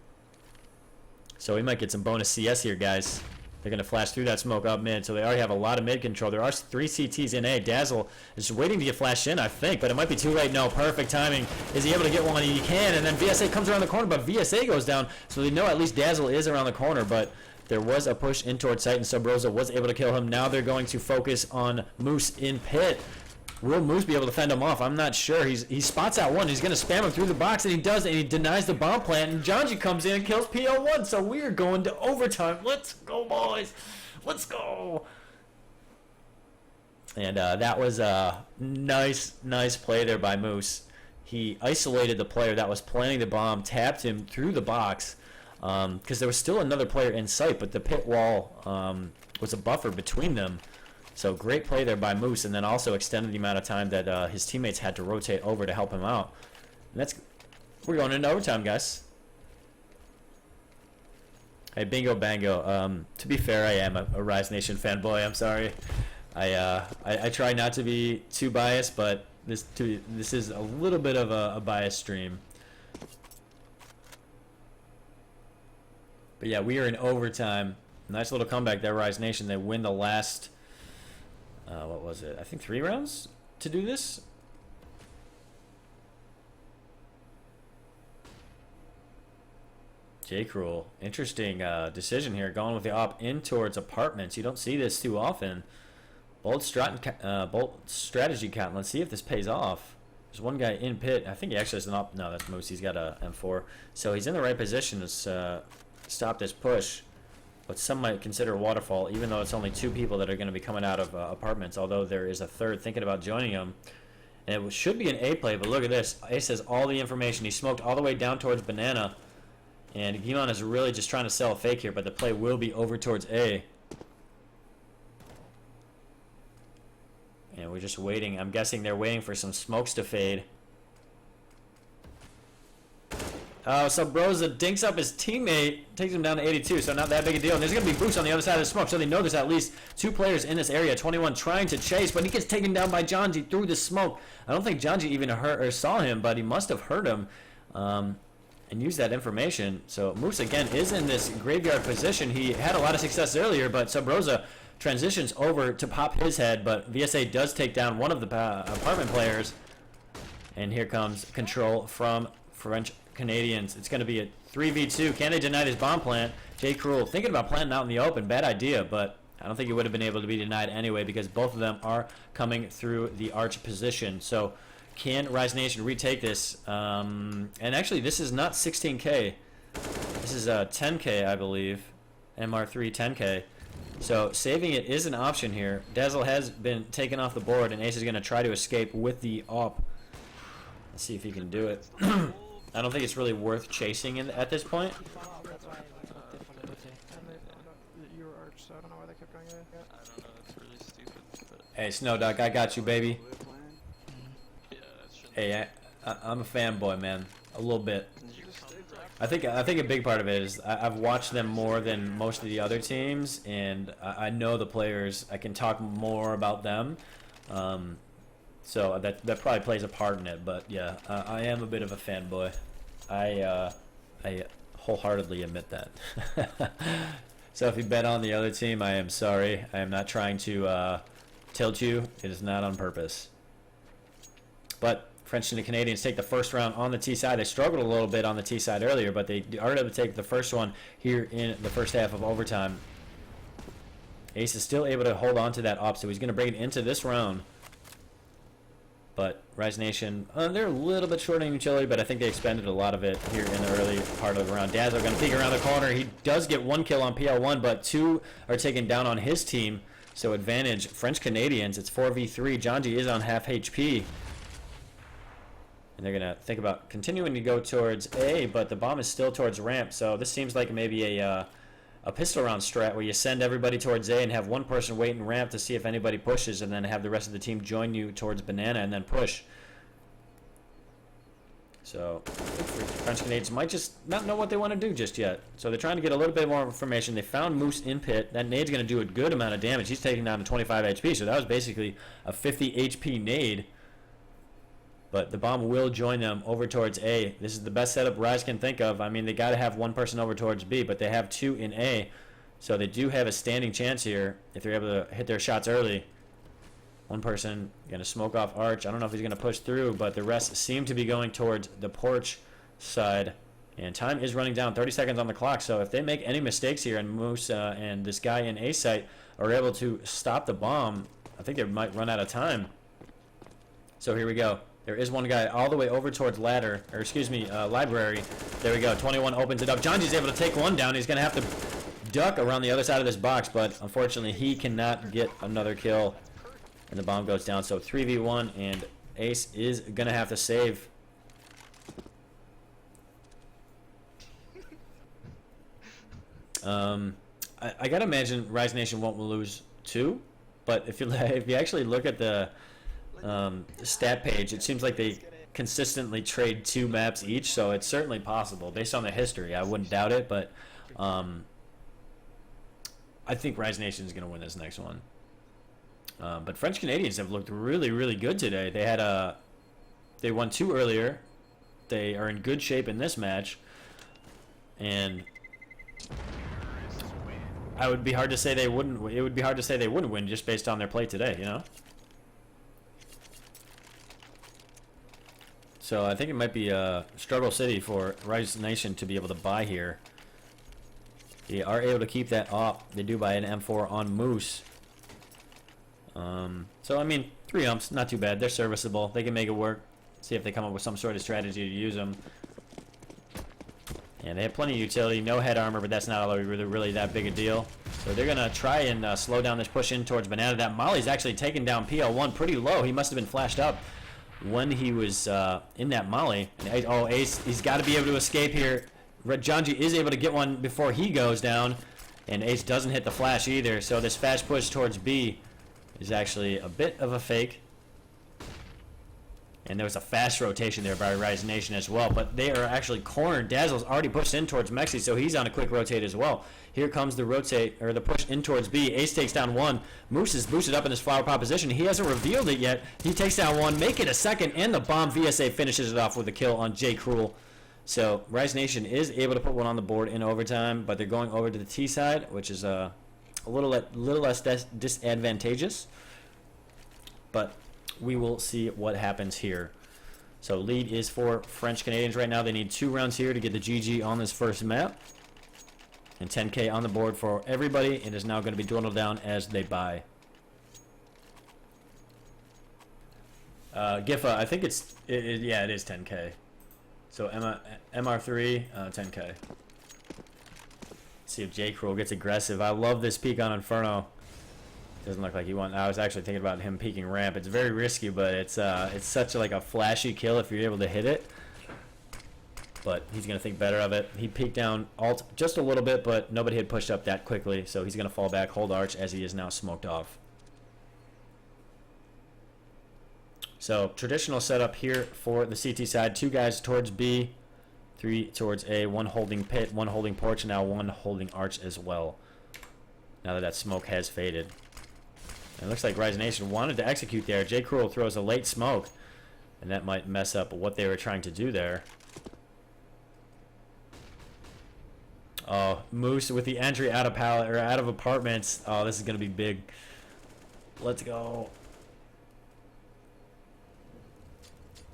F: So we might get some bonus CS here, guys. They're going to flash through that smoke up mid, so they already have a lot of mid control. There are 3 CTs in A. Dazzle is waiting to get flashed in, I think, but it might be too late. No, perfect timing. Is he able to get one? He can, and then VSA comes around the corner, but VSA goes down, so they know at least Dazzle is around the corner, but there was a push in towards site, and Sub Rosa was able to kill him. Now they're going to focus on Moose in pit. Will Moose be able to fend him off? I'm not sure. He spots out one. He's going to spam him through the box, and he does, and he denies the bomb plant, and Janji comes in and kills PL1, so we're going to overtime. Let's go, boys. Let's go. And that was a nice play there by Moose. He isolated the player that was planting the bomb, tapped him through the box, because there was still another player in sight, but the pit wall was a buffer between them. So great play there by Moose, and then also extended the amount of time that his teammates had to rotate over to help him out. And we're going into overtime, guys. Hey, bingo bango. To be fair, I am a Rise Nation fanboy. I'm sorry. I try not to be too biased, but this is a little bit of a biased stream. But yeah, we are in overtime. Nice little comeback there, Rise Nation. They win the last. What was it? I think 3 rounds to do this. J. Cruel. Interesting decision here. Going with the op in towards apartments. You don't see this too often. Bold strategy count. Let's see if this pays off. There's one guy in pit. I think he actually has an op. No, that's Moose. He's got a M4. So he's in the right position to stop this push. what some might consider a waterfall, even though it's only 2 people that are going to be coming out of apartments, although there is a third thinking about joining them. And it should be an A play, but look at this. Ace has all the information. He smoked all the way down towards Banana. And Guimon is really just trying to sell a fake here, but the play will be over towards A. And we're just waiting. I'm guessing they're waiting for some smokes to fade. Oh, so Broza dinks up his teammate, takes him down to 82, so not that big a deal. And there's going to be boosts on the other side of the smoke, so they know there's at least 2 players in this area. 21 trying to chase, but he gets taken down by Janji through the smoke. I don't think Janji even heard or saw him, but he must have heard him and used that information. So Moose, again, is in this graveyard position. He had a lot of success earlier, but Subroza transitions over to pop his head, but VSA does take down one of the apartment players. And here comes control from French Canadians. It's going to be a 3v2. Can they deny his bomb plant? Jay Cruel thinking about planting out in the open. Bad idea, but I don't think he would have been able to be denied anyway because both of them are coming through the arch position. So can Rise Nation retake this? And actually, this is not 16K. This is 10K, I believe. MR3 10K. So saving it is an option here. Dazzle has been taken off the board, and Ace is going to try to escape with the AWP. Let's see if he can do it. I don't think it's really worth chasing at this point.
H: That's why I looked different at it. You were arch, so I don't know why they kept going there.
A: I don't know, it's really stupid, but
F: Hey, Snowduck, I got you, baby.
A: yeah, that should
F: Hey, I'm a fanboy, man. A little bit.
A: you
F: I think a big part of it is I've watched them more than most of the other teams, and I know the players. I can talk more about them. So that probably plays a part in it, but yeah, I am a bit of a fanboy. I wholeheartedly admit that. So if you bet on the other team, I am sorry. I am not trying to tilt you. It is not on purpose. But French and the Canadians take the first round on the T side. They struggled a little bit on the T side earlier, but they are able to take the first one here in the first half of overtime. Ace is still able to hold on to that op, so he's going to bring it into this round. But Rise Nation, they're a little bit short on utility, but I think they expended a lot of it here in the early part of the round. Dazzle going to peek around the corner. He does get 1 kill on PL1, but 2 are taken down on his team. So advantage French Canadians. It's 4v3. Janji is on half HP. And they're going to think about continuing to go towards A, but the bomb is still towards ramp. So this seems like maybe a pistol round strat where you send everybody towards A and have one person wait in ramp to see if anybody pushes, and then have the rest of the team join you towards Banana and then push. So French Canadians might just not know what they want to do just yet. So they're trying to get a little bit more information. They found Moose in pit. That nade's going to do a good amount of damage. He's taking down to 25 HP, so that was basically a 50 HP nade. But the bomb will join them over towards A. This is the best setup Rise can think of. I mean, they got to have one person over towards B, but they have 2 in A. So they do have a standing chance here if they're able to hit their shots early. One person going to smoke off Arch. I don't know if he's going to push through, but the rest seem to be going towards the porch side. And time is running down, 30 seconds on the clock. So if they make any mistakes here and Moose and this guy in A site are able to stop the bomb, I think they might run out of time. So here we go. There is one guy all the way over towards library. There we go. 21 opens it up. Janji's able to take one down. He's going to have to duck around the other side of this box, but unfortunately he cannot get another kill. And the bomb goes down. So 3v1, and Ace is going to have to save. I got to imagine Rise Nation won't lose 2, but if you actually look at the stat page, it seems like they consistently trade 2 maps each, so it's certainly possible based on the history. I wouldn't doubt it, but I think Rise Nation is going to win this next one. But French Canadians have looked really, really good today. They won 2 earlier. They are in good shape in this match, and it would be hard to say they wouldn't win just based on their play today, you know. So I think it might be a struggle city for Rise Nation to be able to buy here. They are able to keep that off. They do buy an M4 on Moose. So I mean, 3 umps, not too bad. They're serviceable. They can make it work. See if they come up with some sort of strategy to use them. And they have plenty of utility, no head armor, but that's not really that big a deal. So they're going to try and slow down this push in towards Banana. That Molly's actually taken down PL1 pretty low. He must have been flashed up when he was in that Molly. And, oh, Ace, he's got to be able to escape here. Janji is able to get one before he goes down. And Ace doesn't hit the flash either. So this fast push towards B is actually a bit of a fake. And there was a fast rotation there by Rise Nation as well. But they are actually cornered. Dazzle's already pushed in towards Mexi, so he's on a quick rotate as well. Here comes the rotate, or the push in towards B. Ace takes down one. Moose is boosted up in this flower pot position. He hasn't revealed it yet. He takes down one, make it a second, and the bomb VSA finishes it off with a kill on J. Cruel. So Rise Nation is able to put one on the board in overtime, but they're going over to the T side, which is a little less disadvantageous. But we will see what happens here. So lead is for French Canadians right now. They need 2 rounds here to get the GG on this first map. And 10K on the board for everybody. It is now going to be dwindled down as they buy. Gifa, I think yeah, it is 10K. So MR3, 10K. Let's see if J. Cruel gets aggressive. I love this peek on Inferno. Doesn't look like he won. I was actually thinking about him peeking ramp. It's very risky, but it's such like a flashy kill if you're able to hit it. But he's gonna think better of it. He peeked down alt just a little bit, but nobody had pushed up that quickly, so he's gonna fall back, hold arch as he is now smoked off. So traditional setup here for the CT side. 2 guys towards B, 3 towards A, 1 holding pit, 1 holding porch, and now 1 holding arch as well. Now that that smoke has faded. It looks like Rise Nation wanted to execute there. J. Cruel throws a late smoke, and that might mess up what they were trying to do there. Oh, Moose with the entry out of pallet or out of apartments. Oh, this is gonna be big. Let's go.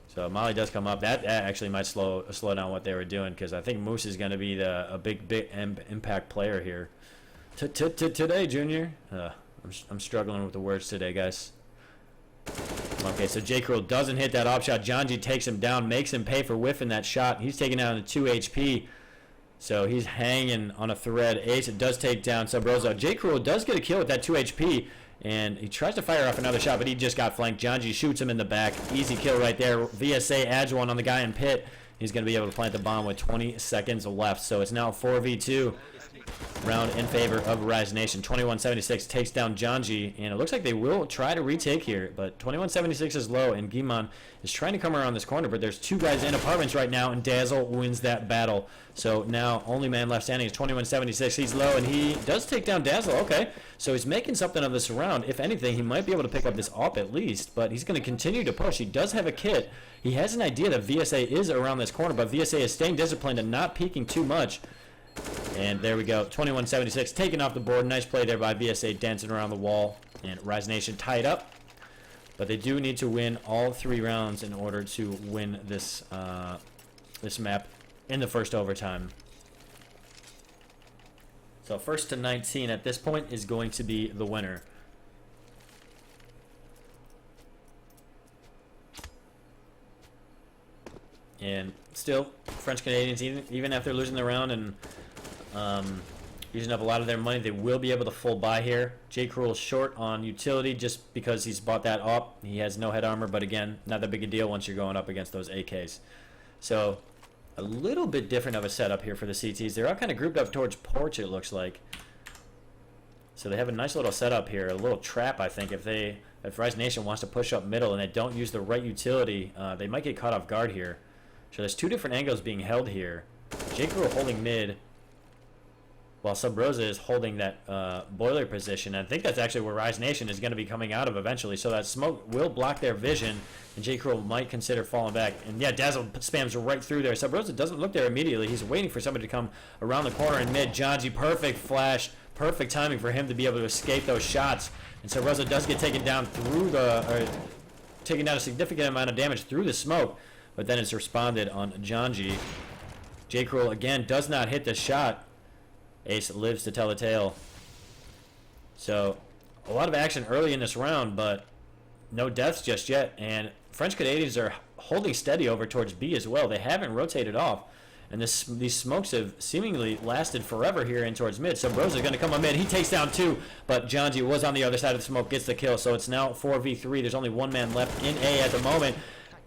F: So Molly does come up. That actually might slow down what they were doing, because I think Moose is gonna be a big impact player here. Today, Junior. I'm struggling with the words today, guys. Okay, so J. Cruel doesn't hit that op shot. Janji takes him down, makes him pay for whiffing that shot. He's taken down to 2 HP. So he's hanging on a thread. Ace does take down Sabroso. J. Cruel does get a kill with that 2 HP. And he tries to fire off another shot, but he just got flanked. Janji shoots him in the back. Easy kill right there. VSA adds one on the guy in pit. He's going to be able to plant the bomb with 20 seconds left. So it's now 4v2 round in favor of Rise Nation. 2176 takes down Janji, and it looks like they will try to retake here, but 2176 is low, and Guimon is trying to come around this corner, but there's 2 guys in apartments right now, and Dazzle wins that battle. So now only man left standing is 2176. He's low, and he does take down Dazzle. Okay, so he's making something of this round. If anything, he might be able to pick up this op at least, but he's going to continue to push. He does have a kit. He has an idea that VSA is around this corner, but VSA is staying disciplined and not peeking too much. And there we go, 2176 taken off the board. Nice play there by VSA, dancing around the wall, and Rise Nation tied up. But they do need to win all 3 rounds in order to win this this map in the first overtime. So 1st to 19 at this point is going to be the winner. And still, French Canadians, even after losing the round and using up a lot of their money, they will be able to full buy here. J. Cruel short on utility just because he's bought that up. He has no head armor, but again, not that big a deal once you're going up against those AKs. So a little bit different of a setup here for the CTs. They're all kind of grouped up towards porch, it looks like. So they have a nice little setup here, a little trap, I think. If Rise Nation wants to push up middle and they don't use the right utility, they might get caught off guard here. So there's 2 different angles being held here. J. Cruel holding mid, while Sub Rosa is holding that boiler position. And I think that's actually where Rise Nation is going to be coming out of eventually. So that smoke will block their vision, and J. Cruel might consider falling back. And yeah, Dazzle spams right through there. Sub Rosa doesn't look there immediately. He's waiting for somebody to come around the corner in mid. Janji, perfect flash, perfect timing for him to be able to escape those shots. And Sub Rosa does get taken down through taking down a significant amount of damage through the smoke. But then it's responded on Janji. J. Cruel again does not hit the shot. Ace lives to tell the tale. So a lot of action early in this round, but no deaths just yet. And French Canadians are holding steady over towards B as well. They haven't rotated off. And these smokes have seemingly lasted forever here in towards mid. So Bro's going to come on mid. He takes down 2, but Janji was on the other side of the smoke, gets the kill. So it's now 4v3. There's only 1 man left in A at the moment.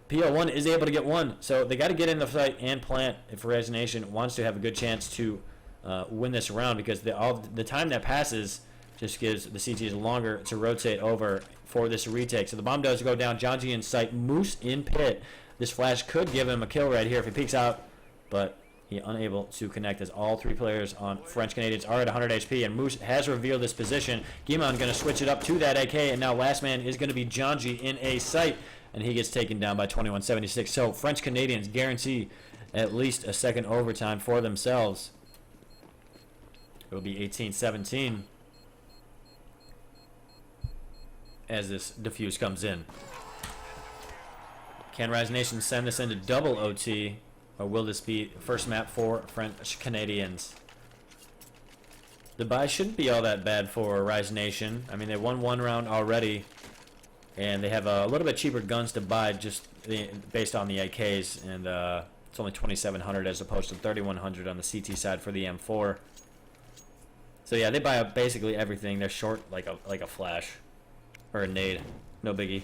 F: PO1 is able to get 1. So they got to get in the fight and plant if Res Nation wants to have a good chance to win this round, because the time that passes just gives the CTs longer to rotate over for this retake. So the bomb does go down. Janji in sight. Moose in pit. This flash could give him a kill right here if he peeks out, but he unable to connect as all 3 players on French Canadians are at 100 HP, and Moose has revealed this position. Guimon going to switch it up to that AK, and now last man is going to be Janji in a sight, and he gets taken down by 2176. So French Canadians guarantee at least a second overtime for themselves. It will be 18-17 as this defuse comes in. Can Rise Nation send this into double OT, or will this be first map for French Canadians? The buy shouldn't be all that bad for Rise Nation. I mean, they won 1 round already, and they have a little bit cheaper guns to buy just based on the AKs, and it's only 2,700 as opposed to 3,100 on the CT side for the M4. So yeah, they buy up basically everything. They're short like a flash or a nade, no biggie.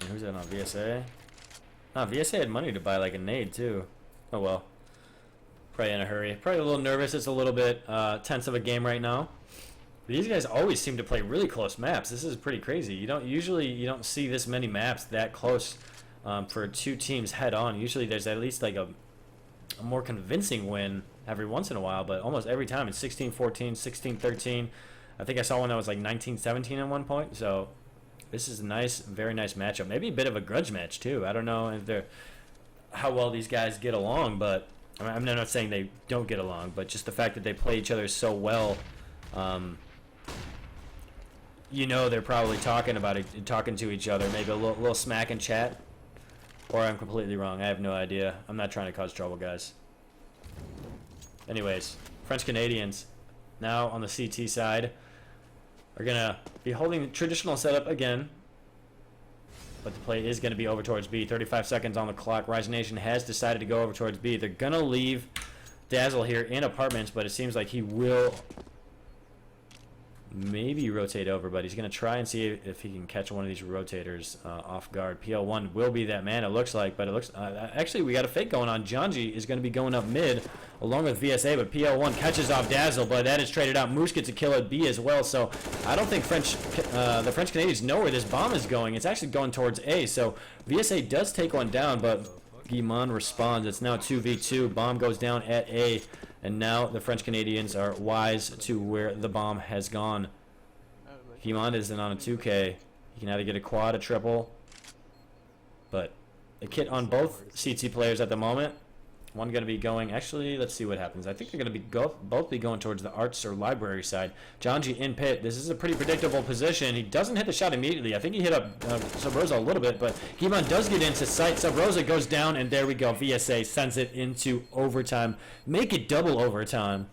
F: And who's that on VSA? Ah, VSA had money to buy like a nade too. Oh well. Probably in a hurry. Probably a little nervous. It's a little bit tense of a game right now. These guys always seem to play really close maps. This is pretty crazy. You don't see this many maps that close for 2 teams head on. Usually there's at least like a more convincing win every once in a while, but almost every time it's 16-14, 16-13. I think I saw one that was like 19-17 at one point. So this is a nice, very nice matchup. Maybe a bit of a grudge match too. I don't know if how well these guys get along, but I'm not saying they don't get along, but just the fact that they play each other so well, you know, they're probably talking to each other. Maybe a little smack and chat, or I'm completely wrong. I have no idea. I'm not trying to cause trouble, guys. Anyways, French Canadians now on the CT side are gonna be holding the traditional setup again, but the play is gonna be over towards B. 35 seconds on the clock. Rise Nation has decided to go over towards B. They're gonna leave Dazzle here in apartments, but it seems like he will maybe rotate over, but he's going to try and see if he can catch one of these rotators off guard. PL1 will be that man, it looks like, but it looks actually we got a fake going on. Janji is going to be going up mid along with VSA, but PL1 catches off Dazzle, but that is traded out. Moose gets a kill at B as well, so I don't think the French Canadians know where this bomb is going. It's actually going towards A, so VSA does take one down, but Guimon responds. It's now 2v2. Bomb goes down at A, and now the French Canadians are wise to where the bomb has gone. Guimon isn't on a 2K. He can either get a quad, a triple, but a kit on both CT players at the moment. One going to be going, actually, let's see what happens. I think they're going to be both be going towards the arts or library side. Janji in pit. This is a pretty predictable position. He doesn't hit the shot immediately. I think he hit up Subrosa a little bit, but Guimon does get into sight. Subrosa goes down, and there we go. VSA sends it into overtime. Make it double overtime.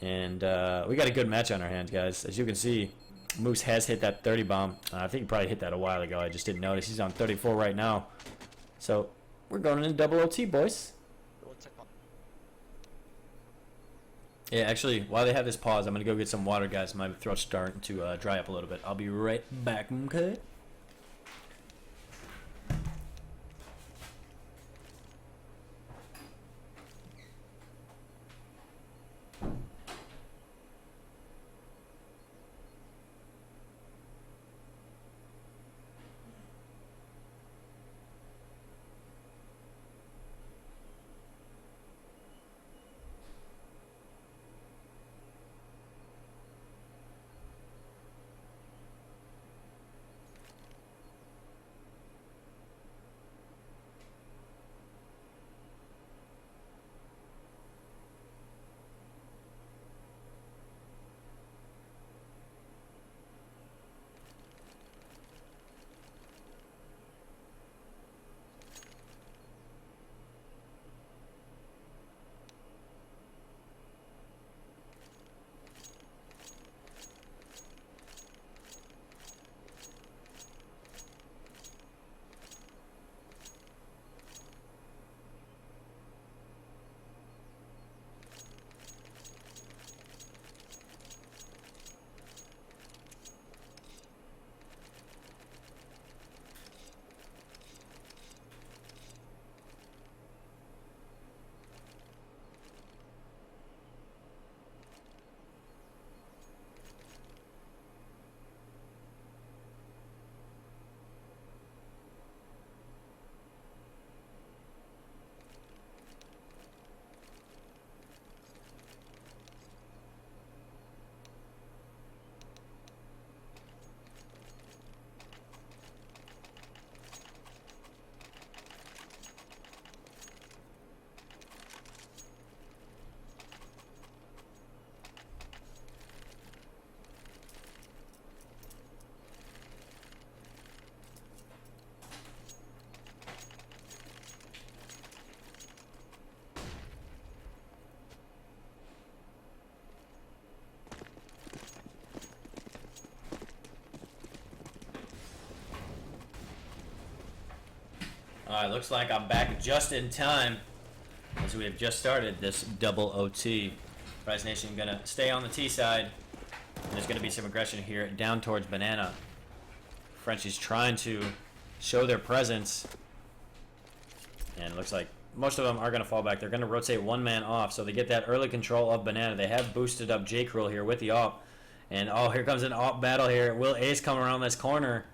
F: And we got a good match on our hands, guys. As you can see, Moose has hit that 30 bomb. I think he probably hit that a while ago. I just didn't notice. He's on 34 right now. So we're going into double OT, boys. Yeah, actually, while they have this pause, I'm going to go get some water, guys. My throat's starting to dry up a little bit. I'll be right back, okay? Alright, looks like I'm back just in time as we have just started this double OT. Rise Nation gonna stay on the T side. And there's gonna be some aggression here down towards Banana. Frenchies trying to show their presence. And it looks like most of them are gonna fall back. They're gonna rotate one man off, so they get that early control of Banana. They have boosted up J. Krill here with the AWP. And oh, here comes an AWP battle here. Will Ace come around this corner?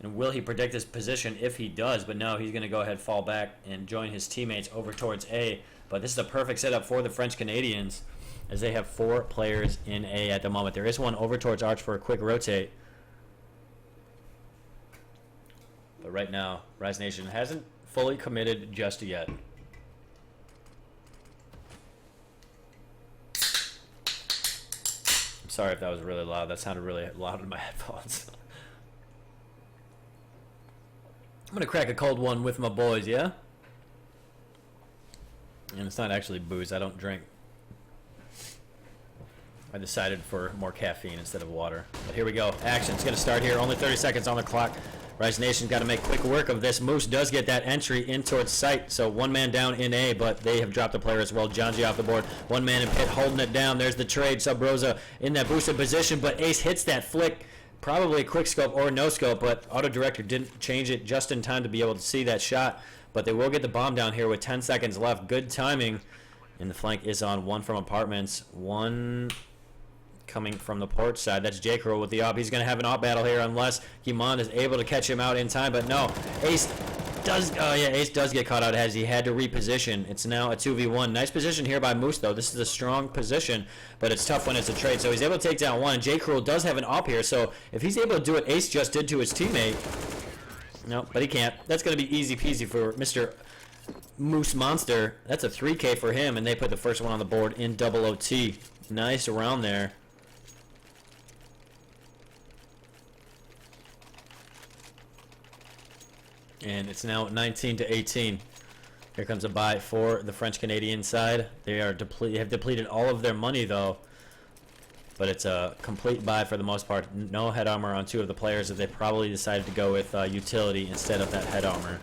F: And will he predict his position if he does? But no, he's going to go ahead, fall back, and join his teammates over towards A. But this is a perfect setup for the French Canadians, as they have 4 players in A at the moment. There is one over towards Arch for a quick rotate. But right now, Rise Nation hasn't fully committed just yet. I'm sorry if that was really loud. That sounded really loud in my headphones. I'm gonna crack a cold one with my boys, yeah? And it's not actually booze, I don't drink. I decided for more caffeine instead of water. But here we go, action's gonna start here, only 30 seconds on the clock. Rise Nation gotta make quick work of this. Moose does get that entry in towards sight, so one man down in A, but they have dropped the player as well. Janji off the board, one man in pit holding it down. There's the trade, Sub Rosa in that boosted position, but Ace hits that flick. Probably a quick scope or no scope, but Auto Director didn't change it just in time to be able to see that shot. But they will get the bomb down here with 10 seconds left. Good timing. And the flank is on, one from apartments, one coming from the port side. That's J. Krill with the AWP. He's going to have an AWP battle here unless Guimond is able to catch him out in time. But no, Ace does, Ace does get caught out as he had to reposition. It's now a 2v1. Nice position here by Moose, though. This is a strong position, but it's tough when it's a trade. So he's able to take down one. J. Krill does have an AWP here, so if he's able to do what Ace just did to his teammate, no, but he can't. That's going to be easy peasy for Mr. Moose Monster. That's a 3K for him, and they put the first one on the board in double OT. Nice around there. And it's now 19-18. Here comes a buy for the French Canadian side. They are have depleted all of their money though, but it's a complete buy for the most part. No head armor on 2 of the players, that they probably decided to go with utility instead of that head armor.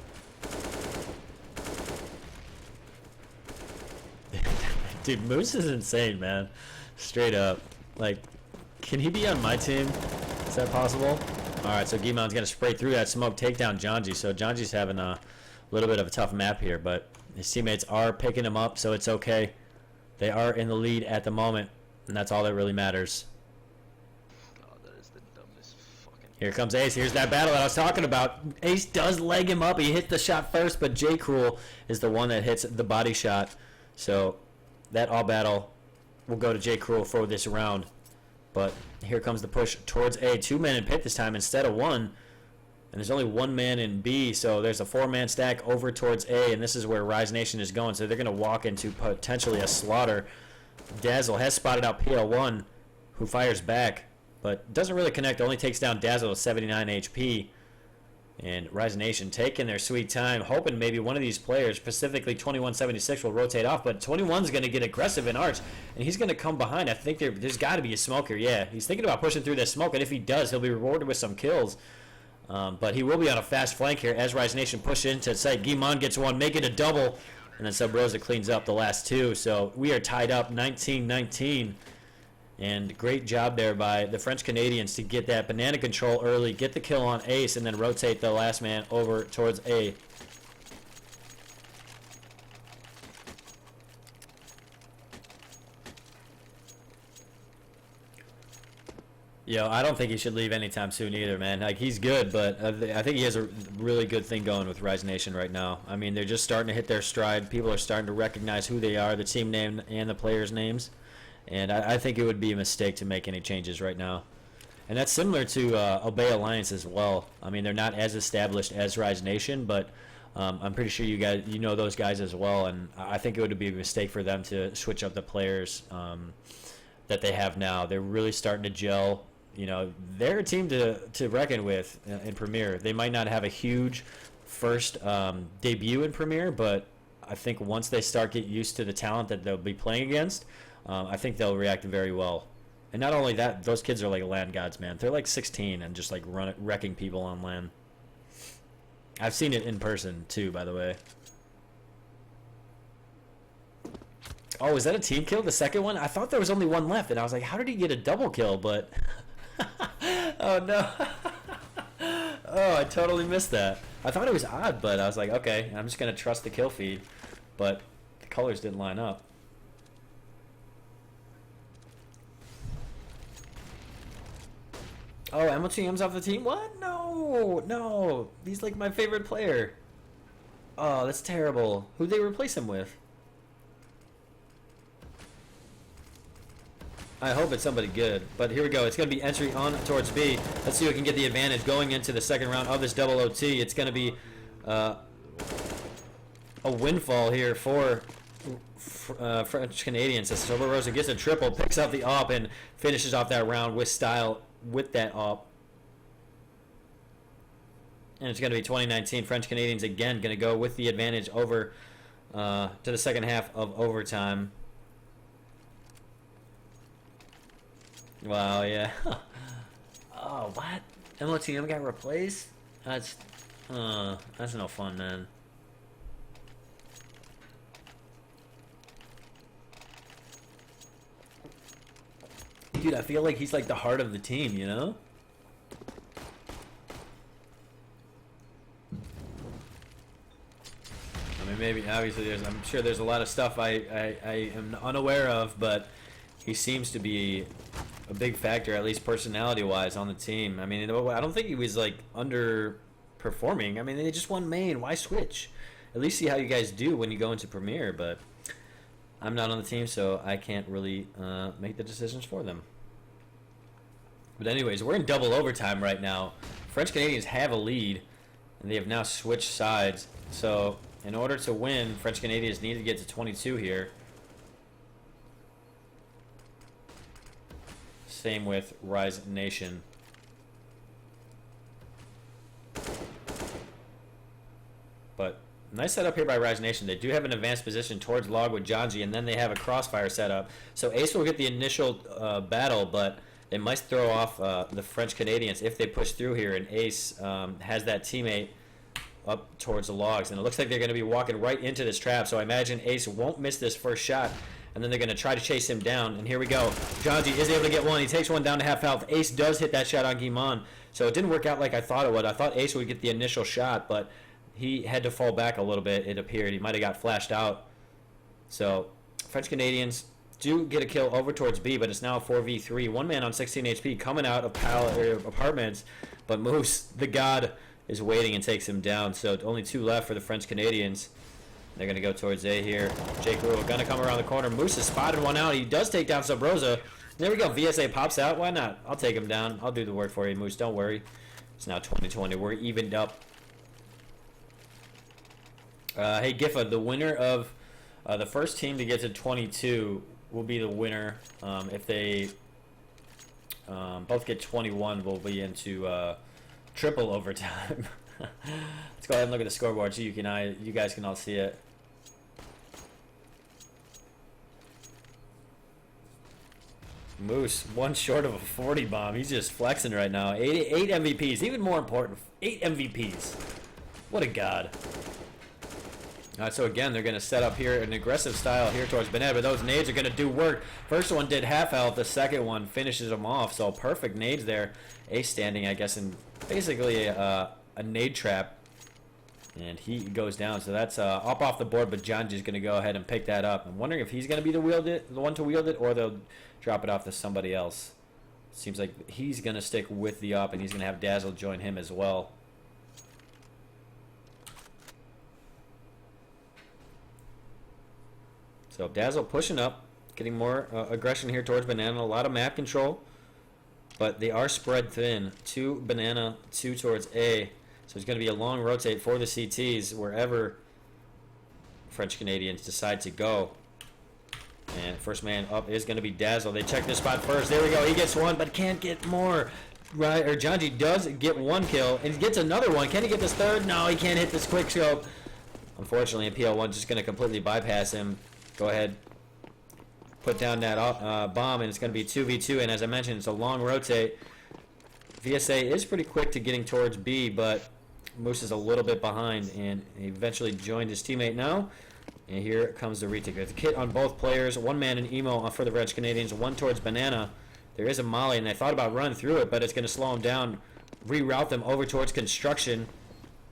F: Dude, Moose is insane, man. Straight up. Like, can he be on my team? Is that possible? Alright, so Guimond's going to spray through that smoke, take down Janji. So Janji's having a little bit of a tough map here, but his teammates are picking him up, so it's okay. They are in the lead at the moment, and that's all that really matters.
A: Oh, that is the dumbest fucking...
F: Here comes Ace. Here's that battle that I was talking about. Ace does leg him up. He hit the shot first, but J. Krill is the one that hits the body shot. So that all battle will go to J. Krill for this round. But here comes the push towards A. 2 men in pit this time instead of 1. And there's only 1 man in B, so there's a 4-man stack over towards A, and this is where Rise Nation is going. So they're going to walk into potentially a slaughter. Dazzle has spotted out PL1, who fires back, but doesn't really connect. Only takes down Dazzle with 79 HP. And Rise Nation taking their sweet time, hoping maybe one of these players, specifically 2176, will rotate off. But 21's going to get aggressive in Arch, and he's going to come behind. I think there's got to be a smoke here. Yeah, he's thinking about pushing through this smoke, and if he does, he'll be rewarded with some kills. But he will be on a fast flank here as Rise Nation push into sight. Guimond gets one, make it a double, and then Sub Rosa cleans up the last 2. So we are tied up 19-19. And great job there by the French Canadians to get that banana control early, get the kill on Ace, and then rotate the last man over towards A. Yo, I don't think he should leave anytime soon either, man. Like, he's good, but I think he has a really good thing going with Rise Nation right now. I mean, they're just starting to hit their stride. People are starting to recognize who they are, the team name and the players' names. And I think it would be a mistake to make any changes right now. And that's similar to Obey Alliance as well. I mean, they're not as established as Rise Nation, but I'm pretty sure you know those guys as well. And I think it would be a mistake for them to switch up the players that they have now. They're really starting to gel. You know, they're a team to reckon with in Premier. They might not have a huge first debut in Premier, but I think once they start get used to the talent that they'll be playing against, I think they'll react very well. And not only that, those kids are like land gods, man. They're like 16 and just like wrecking people on land. I've seen it in person too, by the way. Oh, is that a team kill? The second one? I thought there was only one left, and I was like, how did he get a double kill? But oh no. Oh, I totally missed that. I thought it was odd, but I was like, okay, I'm just gonna trust the kill feed. But the colors didn't line up. Oh, MLTM's off the team? What? No, no. He's like my favorite player. Oh, that's terrible. Who'd they replace him with? I hope it's somebody good. But here we go. It's going to be entry on towards B. Let's see who can get the advantage going into the second round of this double OT. It's going to be a windfall here for French Canadians. As Silver Rosa gets a triple, picks up the op, and finishes off that round with style with that op. And it's going to be 2019. French Canadians again going to go with the advantage over to the second half of overtime. Wow, yeah. Oh, what? MLTM got replaced? That's no fun, man. Dude, I feel like he's like the heart of the team, you know? I mean, maybe, obviously, I'm sure there's a lot of stuff I am unaware of, but he seems to be a big factor, at least personality-wise, on the team. I mean, I don't think he was, like, underperforming. I mean, they just won main. Why switch? At least see how you guys do when you go into Premier, but I'm not on the team, so I can't really make the decisions for them. But anyways, we're in double overtime right now. French Canadians have a lead, and they have now switched sides. So in order to win, French Canadians need to get to 22 here. Same with Rise Nation. But nice setup here by Rise Nation. They do have an advanced position towards log with Janji, and then they have a crossfire setup. So Ace will get the initial battle, but it might throw off the French Canadians if they push through here, and Ace has that teammate up towards the logs. And it looks like they're going to be walking right into this trap, so I imagine Ace won't miss this first shot. And then they're going to try to chase him down. And here we go. Janji is able to get one. He takes one down to half health. Ace does hit that shot on Guimon. So it didn't work out like I thought it would. I thought Ace would get the initial shot, but he had to fall back a little bit, it appeared. He might have got flashed out. So French Canadians do get a kill over towards B, but it's now a 4v3. One man on 16 HP coming out of apartments. But Moose, the god, is waiting and takes him down. So only two left for the French Canadians. They're going to go towards A here. Jake Rule going to come around the corner. Moose has spotted one out. He does take down Subrosa. There we go. VSA pops out. Why not? I'll take him down. I'll do the work for you, Moose. Don't worry. It's now 2020. We're evened up. Hey, Giffa, the winner of the first team to get to 22 will be the winner. If they both get 21, we'll be into triple overtime. Let's go ahead and look at the scoreboard so you guys can all see it. Moose, one short of a 40 bomb. He's just flexing right now. 8 MVPs, even more important, 8 MVPs. What a god. Alright, so again, they're going to set up here an aggressive style here towards Banana, but those nades are going to do work. First one did half health, the second one finishes them off, so perfect nades there. Ace standing, I guess, in basically a nade trap, and he goes down, so that's up off the board, but Janji's going to go ahead and pick that up. I'm wondering if he's going to be the one to wield it, or they'll drop it off to somebody else. Seems like he's going to stick with the op, and he's going to have Dazzle join him as well. So Dazzle pushing up, getting more aggression here towards Banana. A lot of map control, but they are spread thin. 2 Banana, 2 towards A. So it's going to be a long rotate for the CTs wherever French Canadians decide to go. And first man up is going to be Dazzle. They check this spot first. There we go. He gets one, but can't get more. Right, or Janji does get one kill, and he gets another one. Can he get this third? No, he can't hit this quick scope. Unfortunately, PL1 just going to completely bypass him. Go ahead, put down that bomb, and it's going to be 2v2. And as I mentioned, it's a long rotate. VSA is pretty quick to getting towards B, but Moose is a little bit behind, and he eventually joined his teammate now. And here comes the retake. There's a kit on both players. One man in emo for the French Canadians, one towards Banana. There is a molly, and they thought about running through it, but it's going to slow them down, reroute them over towards construction.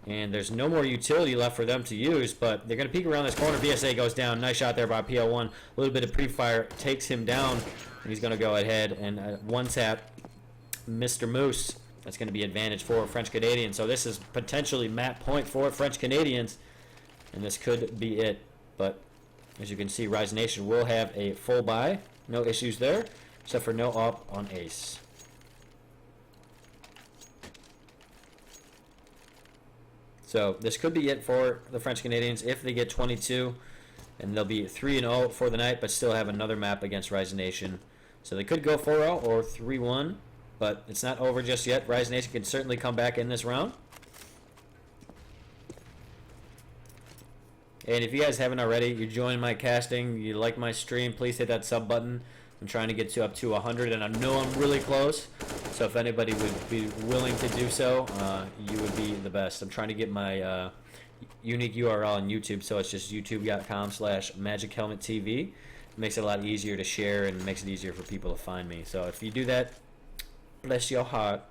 F: And there's no more utility left for them to use, but they're going to peek around this corner. VSA goes down. Nice shot there by PL1. A little bit of pre-fire takes him down. And he's going to go ahead and one-tap Mr. Moose. That's going to be advantage for French Canadians. So this is potentially map point for French Canadians. And this could be it. But as you can see, Rise Nation will have a full buy. No issues there, except for no op on Ace. So this could be it for the French Canadians if they get 22, and they'll be 3-0 for the night, but still have another map against Rise Nation. So they could go 4-0 or 3-1, but it's not over just yet. Rise Nation can certainly come back in this round. And if you guys haven't already, you're joining my casting, you like my stream, please hit that sub button. I'm trying to get up to 100, and I know I'm really close. So if anybody would be willing to do so, you would be the best. I'm trying to get my unique URL on YouTube, so it's just youtube.com/MagicHelmetTV. It makes it a lot easier to share and makes it easier for people to find me. So if you do that, bless your heart.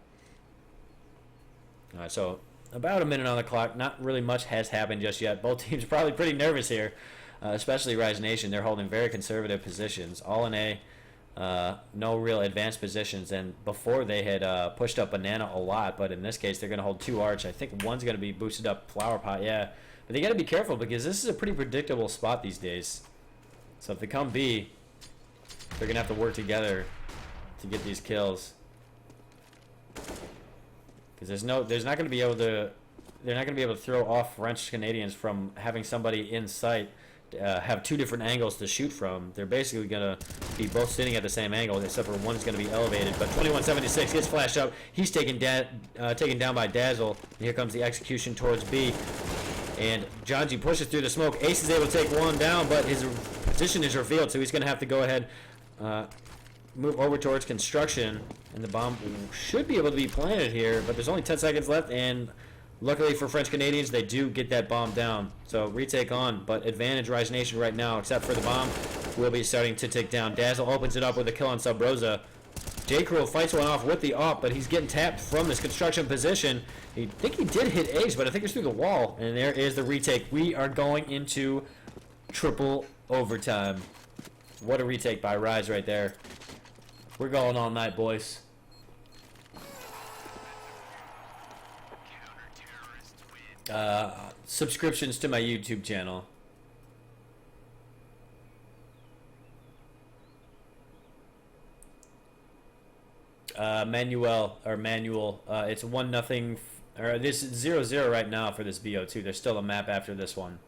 F: All right, so about a minute on the clock. Not really much has happened just yet. Both teams are probably pretty nervous here, especially Rise Nation. They're holding very conservative positions, all in A. No real advanced positions, and before they had pushed up Banana a lot, but in this case they're going to hold 2 arch. I think one's going to be boosted up Flower Pot, yeah. But they got to be careful because this is a pretty predictable spot these days. So if they come B, they're going to have to work together to get these kills. Because they're not going to be able to throw off French Canadians from having somebody in sight. Have 2 different angles to shoot from. They're basically going to be both sitting at the same angle, except for one's going to be elevated. But 2176 gets flashed up. He's taken down by Dazzle. And here comes the execution towards B. And Janji pushes through the smoke. Ace is able to take one down, but his position is revealed, so he's going to have to go ahead, move over towards construction. And the bomb should be able to be planted here, but there's only 10 seconds left, and luckily for French Canadians, they do get that bomb down. So retake on, but advantage Rise Nation right now, except for the bomb will be starting to tick down. Dazzle opens it up with a kill on Sub Rosa. J-Cruel fights one off with the op, but he's getting tapped from this construction position. I think he did hit Ace, but I think it's through the wall. And there is the retake. We are going into triple overtime. What a retake by Rise right there. We're going all night, boys. Subscriptions to my YouTube channel. Manuel. It's 1-0. Or this is 0-0 right now for this BO2. There's still a map after this one.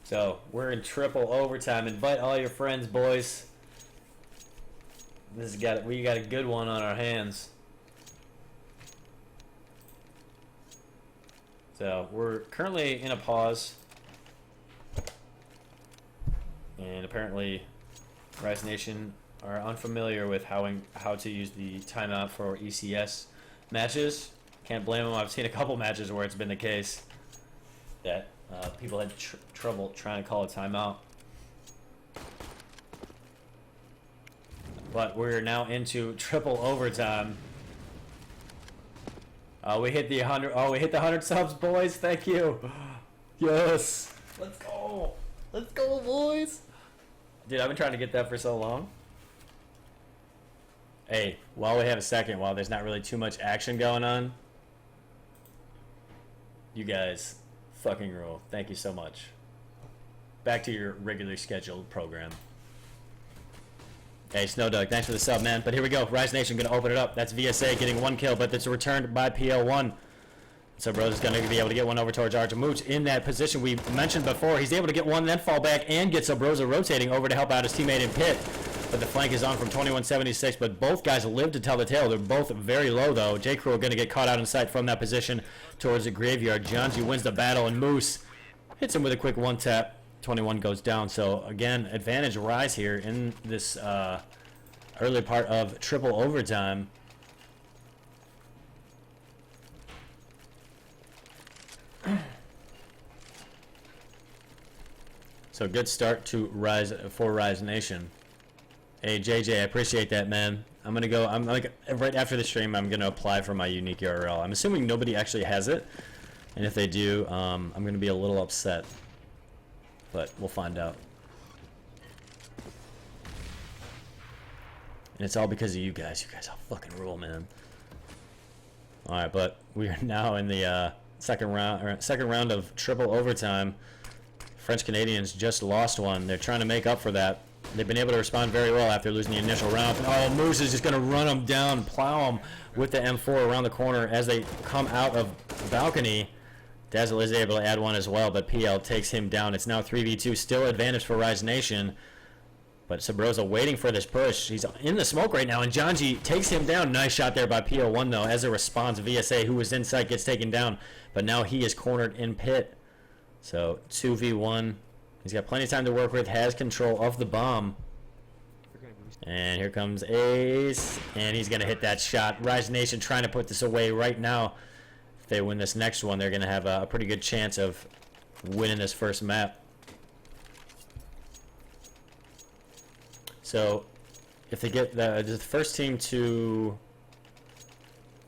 F: So we're in triple overtime. Invite all your friends, boys. We got a good one on our hands. So we're currently in a pause, and apparently Rise Nation are unfamiliar with how to use the timeout for ECS matches. Can't blame them. I've seen a couple matches where it's been the case that people had trouble trying to call a timeout. But we're now into triple overtime. We hit the 100. Oh, we hit the 100 subs, boys. Thank you. Yes. Let's go. Let's go, boys. Dude, I've been trying to get that for so long. Hey, while we have a second, while there's not really too much action going on, you guys fucking rule. Thank you so much. Back to your regularly scheduled program. Hey, Snowdog, thanks for the sub, man. But here we go. Rise Nation going to open it up. That's VSA getting 1 kill, but it's returned by PL1. So Bro's going to be able to get one over towards Artemuch in that position we mentioned before. He's able to get one, then fall back, and get Sobroza rotating over to help out his teammate in pit. But the flank is on from 2176, but both guys live to tell the tale. They're both very low, though. J-Crew going to get caught out in sight from that position towards the graveyard. Janji wins the battle, and Moose hits him with a quick one-tap. 21 goes down. So again, advantage Rise here in this early part of triple overtime. So good start to Rise for Rise Nation. Hey JJ, I appreciate that, man. I'm like right after the stream, I'm gonna apply for my unique URL. I'm assuming nobody actually has it, and if they do, I'm gonna be a little upset, but we'll find out. And it's all because of you guys. You guys all fucking rule, man. All right, but we are now in the second round of triple overtime. French Canadians just lost one. They're trying to make up for that. They've been able to respond very well after losing the initial round. Oh, Moose is just going to run them down, plow them with the M4 around the corner as they come out of balcony. Dazzle is able to add one as well, but PL takes him down. It's now 3v2, still advantage for Rise Nation. But Sabrosa waiting for this push. He's in the smoke right now, and Janji takes him down. Nice shot there by PL1, though. As a response, VSA, who was in sight, gets taken down. But now he is cornered in pit. So 2v1. He's got plenty of time to work with, has control of the bomb. And here comes Ace, and he's going to hit that shot. Rise Nation trying to put this away right now. If they win this next one, they're going to have a pretty good chance of winning this first map. So if they get the first team to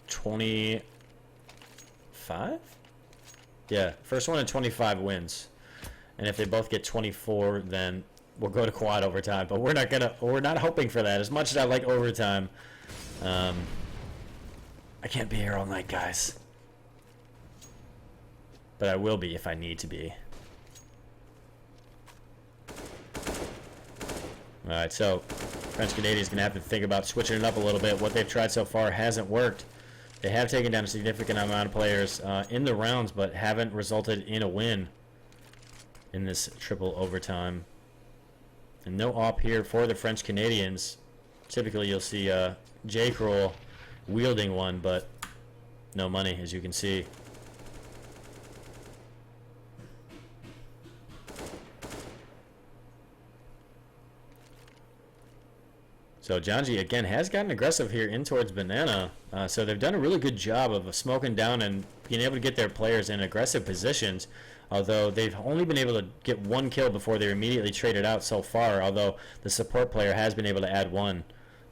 F: 25? Yeah, first one to 25 wins. And if they both get 24, then we'll go to quad overtime. But we're not hoping for that. As much as I like overtime, I can't be here all night, guys. But I will be if I need to be. Alright, so French Canadians going to have to think about switching it up a little bit. What they've tried so far hasn't worked. They have taken down a significant amount of players in the rounds, but haven't resulted in a win in this triple overtime. And no op here for the French Canadians. Typically you'll see J. Kroll wielding one, but no money, as you can see. So Janji again has gotten aggressive here in towards Banana. So they've done a really good job of smoking down and being able to get their players in aggressive positions. Although they've only been able to get one kill before they're immediately traded out so far. Although the support player has been able to add one.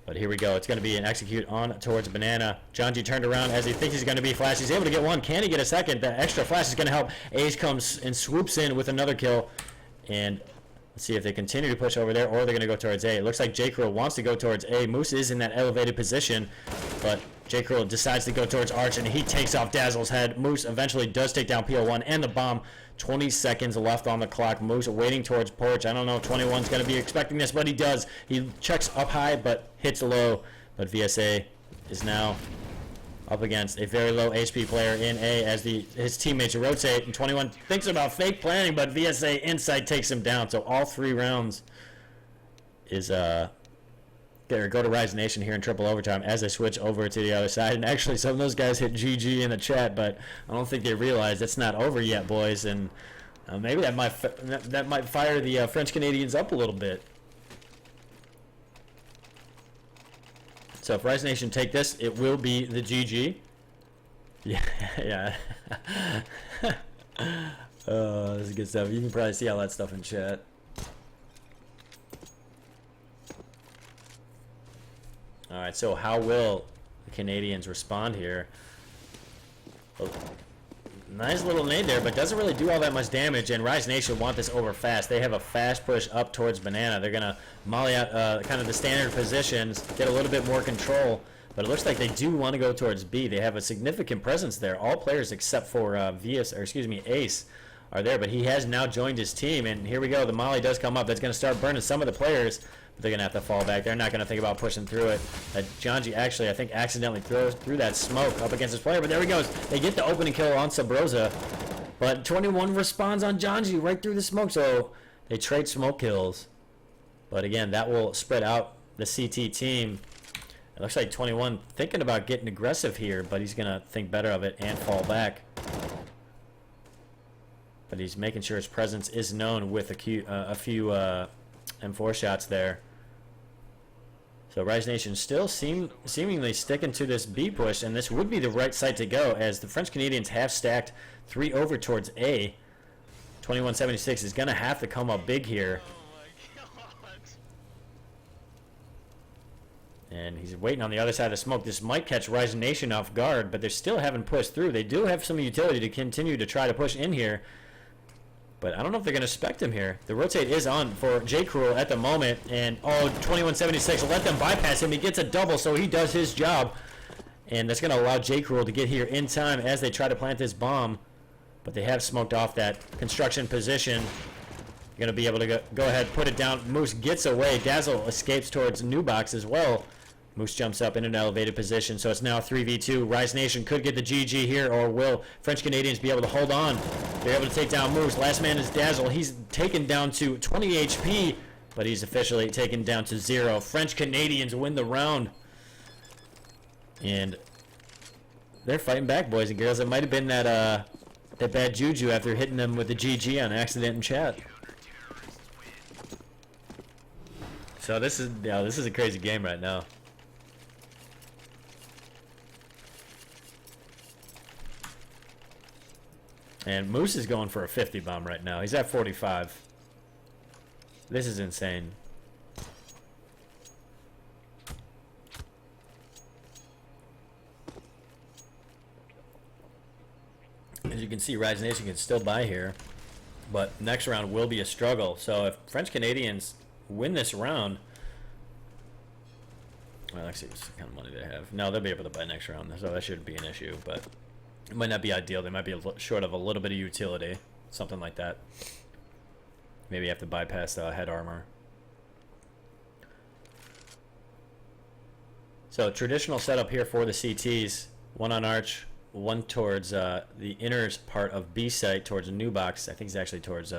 F: But here we go. It's going to be an execute on towards Banana. Janji turned around as he thinks he's going to be flash. He's able to get one. Can he get a second? The extra flash is going to help. Ace comes and swoops in with another kill. And let's see if they continue to push over there or they're going to go towards A. It looks like J. Kroll wants to go towards A. Moose is in that elevated position, but J. Kroll decides to go towards Arch, and he takes off Dazzle's head. Moose eventually does take down PL1 and the bomb. 20 seconds left on the clock. Moose waiting towards Porch. I don't know if 21's going to be expecting this, but he does. He checks up high, but hits low. But VSA is now up against a very low HP player in A as his teammates rotate, and 21 thinks about fake planning, but VSA Insight takes him down. So all 3 rounds is go to Rise Nation here in triple overtime as they switch over to the other side. And actually some of those guys hit GG in the chat, but I don't think they realize it's not over yet, boys. And maybe that might fire the French Canadians up a little bit. So if Rise Nation take this, it will be the GG. Yeah, yeah. This is good stuff. You can probably see all that stuff in chat. Alright, so how will the Canadians respond here? Oh, nice little nade there, but doesn't really do all that much damage, and Rise Nation want this over fast. They have a fast push up towards Banana. They're going to molly out kind of the standard positions, get a little bit more control, but it looks like they do want to go towards B. They have a significant presence there. All players except for Ace are there, but he has now joined his team, and here we go. The molly does come up. That's going to start burning some of the players. They're going to have to fall back. They're not going to think about pushing through it. Janji actually, I think, accidentally throws through that smoke up against his player. But there he goes. They get the opening kill on Sabrosa. But 21 responds on Janji right through the smoke. So they trade smoke kills. But again, that will spread out the CT team. It looks like 21 thinking about getting aggressive here. But he's going to think better of it and fall back. but he's making sure his presence is known with a few M4 shots there. So Rise Nation still seemingly sticking to this B push, and this would be the right site to go, as the French Canadians have stacked 3 over towards A. 2176 is going to have to come up big here. And he's waiting on the other side of the smoke. This might catch Rise Nation off guard, but they still haven't pushed through. They do have some utility to continue to try to push in here. But I don't know if they're going to spect him here. The rotate is on for J. Cruel at the moment. And, oh, 2176, let them bypass him. He gets a double, so he does his job. And that's going to allow J. Cruel to get here in time as they try to plant this bomb. But they have smoked off that construction position. Going to be able to go ahead, put it down. Moose gets away. Dazzle escapes towards New Box as well. Moose jumps up in an elevated position, so it's now 3v2. Rise Nation could get the GG here, or will French Canadians be able to hold on? They're able to take down Moose. Last man is Dazzle. He's taken down to 20 HP, but he's officially taken down to 0. French Canadians win the round. And they're fighting back, boys and girls. It might have been that bad juju after hitting them with the GG on accident in chat. So this is a crazy game right now. And Moose is going for a 50 bomb right now. He's at 45. This is insane. As you can see, Rise Nation can still buy here. But next round will be a struggle. So if French Canadians win this round... Well, let's see what kind of money they have. No, they'll be able to buy next round, so that shouldn't be an issue. But it might not be ideal. They might be short of a little bit of utility. Something like that. Maybe you have to bypass head armor. So traditional setup here for the CTs. One on Arch, one towards the inner part of B site towards a new box. I think it's actually towards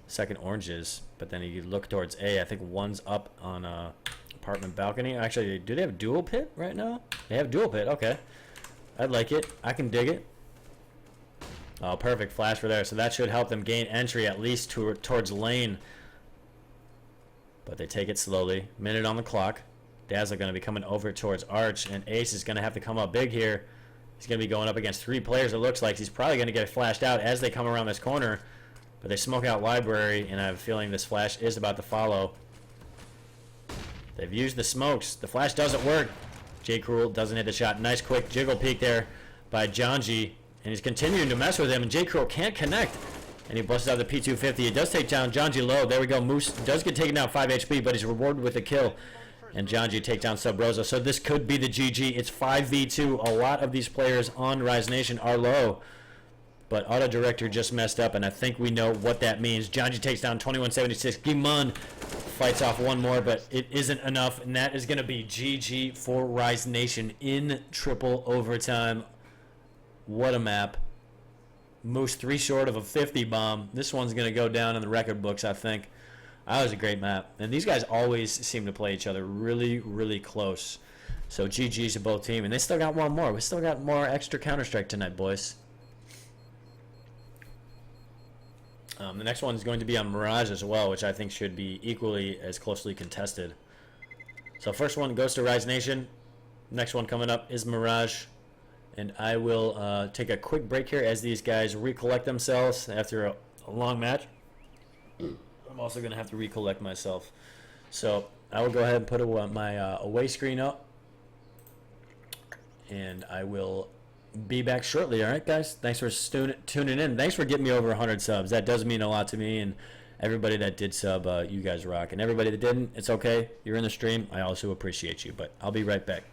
F: second oranges. But then you look towards A. I think one's up on apartment balcony. Actually, do they have dual pit right now? They have dual pit. Okay. I like it. I can dig it. Oh, perfect flash for there. So that should help them gain entry at least towards lane. But they take it slowly. Minute on the clock. Dazzler going to be coming over towards Arch. And Ace is going to have to come up big here. He's going to be going up against 3 players, it looks like. He's probably going to get flashed out as they come around this corner. But they smoke out Library, and I have a feeling this flash is about to follow. They've used the smokes. The flash doesn't work. J. Cruel doesn't hit the shot. Nice quick jiggle peek there by Janji. And he's continuing to mess with him. And J. Cruel can't connect. And he busts out the P250. It does take down Janji low. There we go. Moose does get taken down 5 HP, but he's rewarded with a kill. And Janji take down Sub Rosa. So this could be the GG. It's 5v2. A lot of these players on Rise Nation are low. But Auto Director just messed up, and I think we know what that means. Janji takes down 2176. Gimon fights off one more, but it isn't enough. And that is going to be GG for Rise Nation in triple overtime. What a map. Moose 3 short of a 50 bomb. This one's going to go down in the record books, I think. That was a great map. And these guys always seem to play each other really, really close. So GG's to both teams. And they still got one more. We still got more extra Counter-Strike tonight, boys. The next one is going to be on Mirage as well, which I think should be equally as closely contested. So first one goes to Rise Nation. Next one coming up is Mirage. And I will take a quick break here as these guys recollect themselves after a long match. I'm also going to have to recollect myself. So I will go ahead and put my away screen up. And I will be back shortly. All right, guys? Thanks for tuning in. Thanks for getting me over 100 subs. That does mean a lot to me. And everybody that did sub, you guys rock. And everybody that didn't, it's okay. You're in the stream. I also appreciate you. But I'll be right back.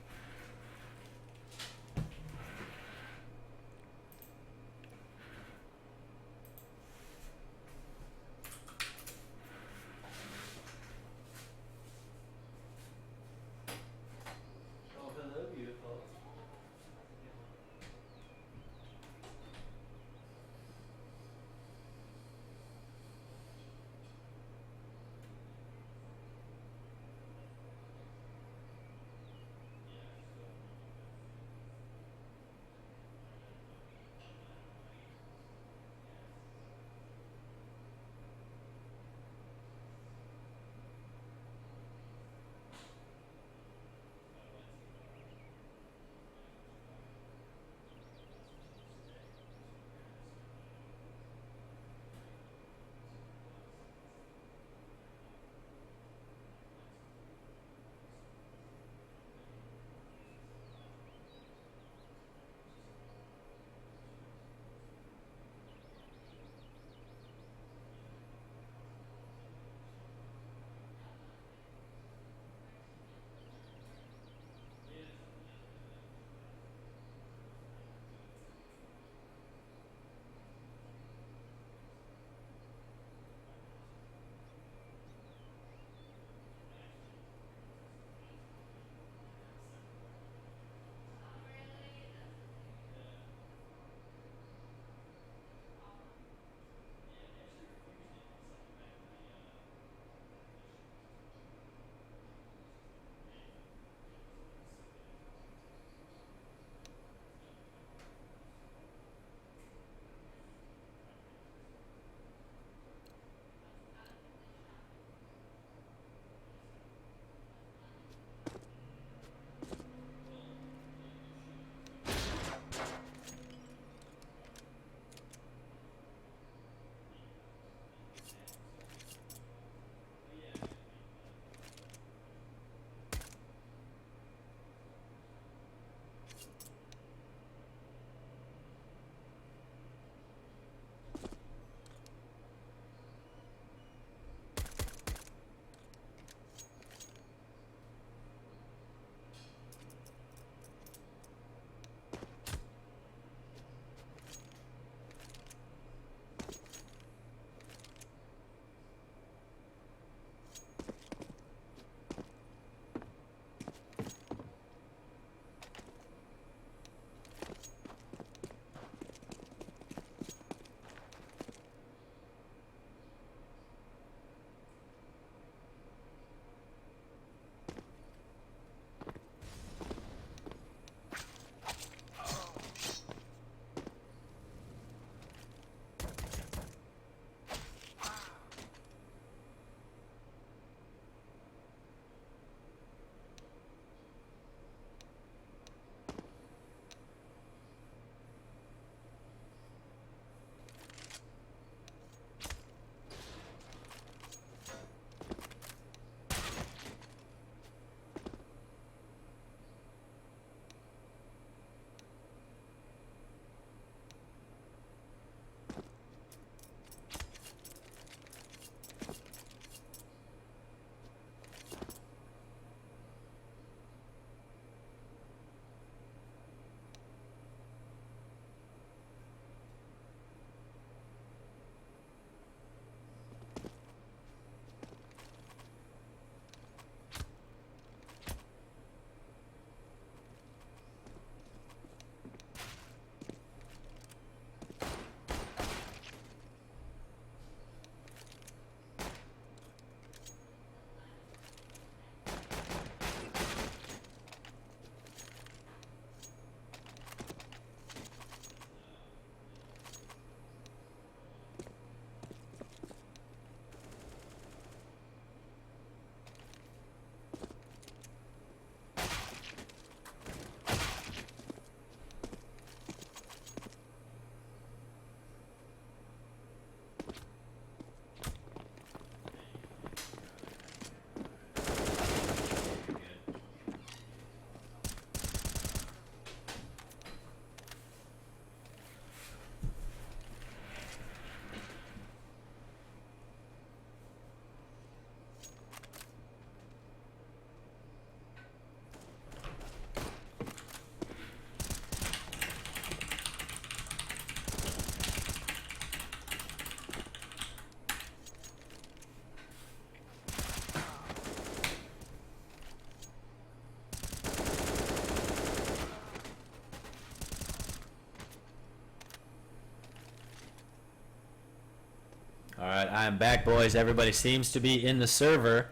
F: Alright, I am back, boys. Everybody seems to be in the server.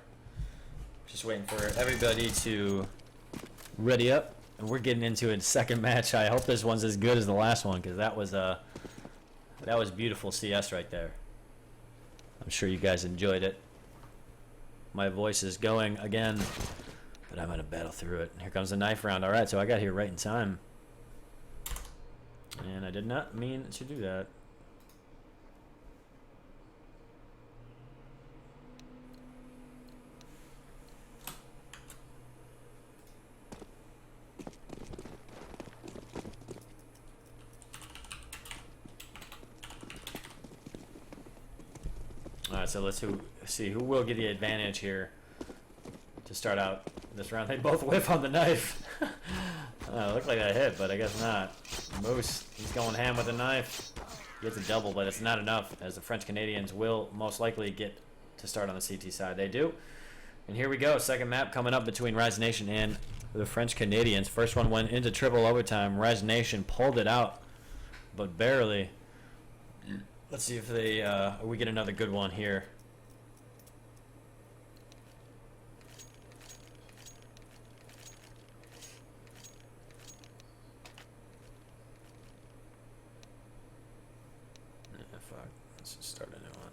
F: Just waiting for everybody to ready up. And we're getting into a second match. I hope this one's as good as the last one, because that was beautiful CS right there. I'm sure you guys enjoyed it. My voice is going again, but I'm going to battle through it. Here comes the knife round. Alright, so I got here right in time. And I did not mean to do that. Alright, so let's see who will get the advantage here to start out this round. They both whiff on the knife. Looked like that hit, but I guess not. Moose, he's going ham with the knife. Gets a double, but it's not enough, as the French Canadians will most likely get to start on the CT side. They do. And here we go. Second map coming up between Rise Nation and the French Canadians. First one went into triple overtime. Rise Nation pulled it out, but barely. Let's see if we get another good one here. Fuck. Let's just start a new one.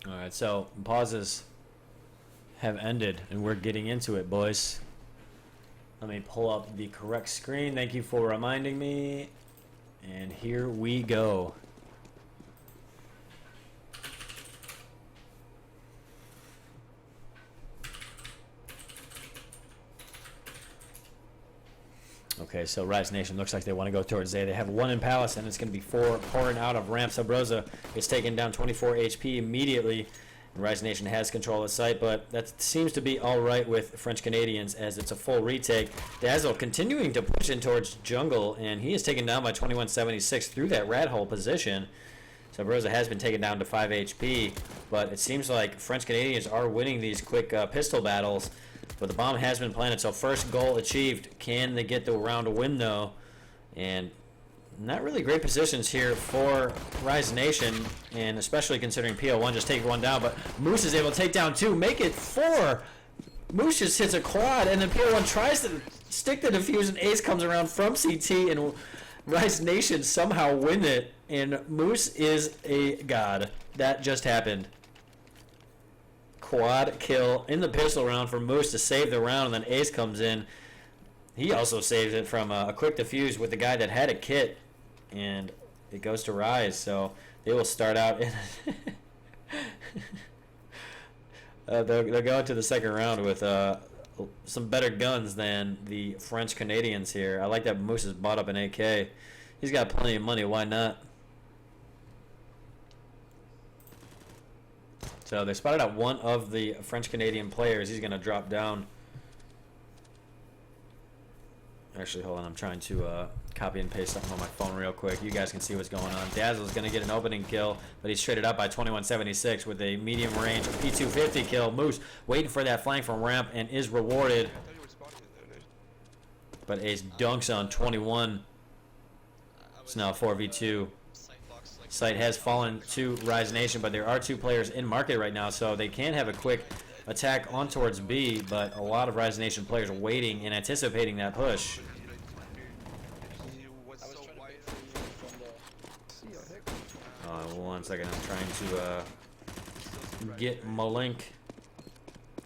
F: Alright, so pauses have ended and we're getting into it, boys. Let me pull up the correct screen. Thank you for reminding me. And here we go. Okay, so Rise Nation looks like they want to go towards A. They have one in Palace, and it's going to be 4 pouring out of ramp. Sabrosa is taking down 24 HP immediately. And Rise Nation has control of the site, but that seems to be all right with French Canadians as it's a full retake. Dazzle continuing to push in towards jungle, and he is taken down by 2176 through that rat hole position. Sabrosa has been taken down to 5 HP, but it seems like French Canadians are winning these quick pistol battles. But the bomb has been planted, so first goal achieved. Can they get the round win, though? And not really great positions here for Rise Nation, and especially considering PO1 just taking one down. But Moose is able to take down 2, make it 4. Moose just hits a quad, and then PO1 tries to stick the defuse, and Ace comes around from CT, and Rise Nation somehow win it. And Moose is a god. That just happened. Quad kill in the pistol round for Moose to save the round, and then Ace comes in. He also saves it from a quick defuse with the guy that had a kit, and it goes to Rise. So they will start out in they'll go into the second round with some better guns than the French Canadians here. I like that Moose has bought up an AK. He's got plenty of money. Why not? So they spotted out one of the French-Canadian players. He's going to drop down. Actually, hold on. I'm trying to copy and paste something on my phone real quick. You guys can see what's going on. Dazzle's going to get an opening kill, but he's traded up by 2176 with a medium range P250 kill. Moose waiting for that flank from ramp and is rewarded.
E: I thought you were spotting it there, dude.
F: But Ace dunks on 21. It's now 4v2. Sight has fallen to Rise Nation, but there are two players in market right now, so they can have a quick attack on towards B, but a lot of Rise Nation players are waiting and anticipating that push.
E: He was so wide.
F: One second, I'm trying to get my link.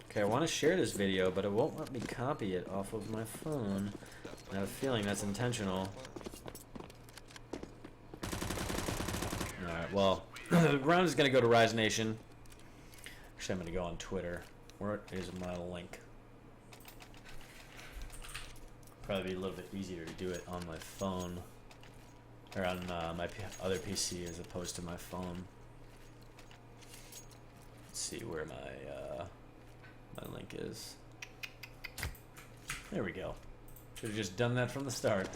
F: Okay, I want to share this video, but it won't let me copy it off of my phone. I have a feeling that's intentional. Alright, well, the round is going to go to Rise Nation. Actually, I'm going to go on Twitter. Where is my link? Probably be a little bit easier to do it on my phone. Or on my other PC as opposed to my phone. Let's see where my link is. There we go. Should have just done that from the start.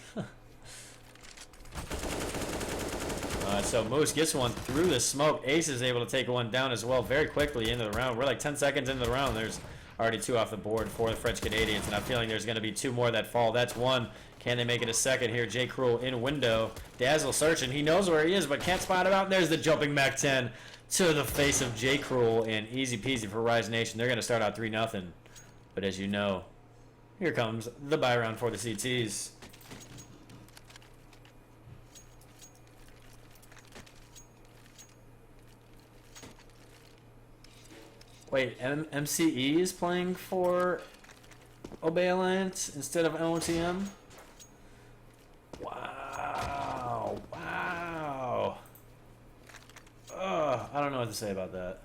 F: So Moose gets one through the smoke. Ace is able to take one down as well very quickly into the round. We're like 10 seconds into the round. There's already two off the board for the French Canadians, and I'm feeling there's going to be two more that fall. That's one. Can they make it a second here? J. Cruel in window. Dazzle searching. He knows where he is, but can't spot him out. There's the jumping Mac 10 to the face of J. Cruel, and easy peasy for Rise Nation. They're going to start out 3-0. But as you know, here comes the buy round for the CTs. Wait, MCE is playing for Obey Alliance instead of LOTM? Wow. Wow. Ugh, I don't know what to say about that.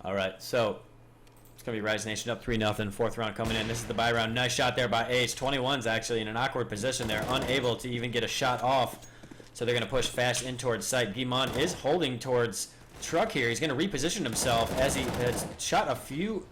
F: Alright, so it's going to be Rise Nation up 3-0, fourth round coming in. This is the buy round. Nice shot there by Ace. 21's actually in an awkward position there, unable to even get a shot off. So they're going to push fast in towards sight. Guimond is holding towards truck here. He's going to reposition himself as he has shot a few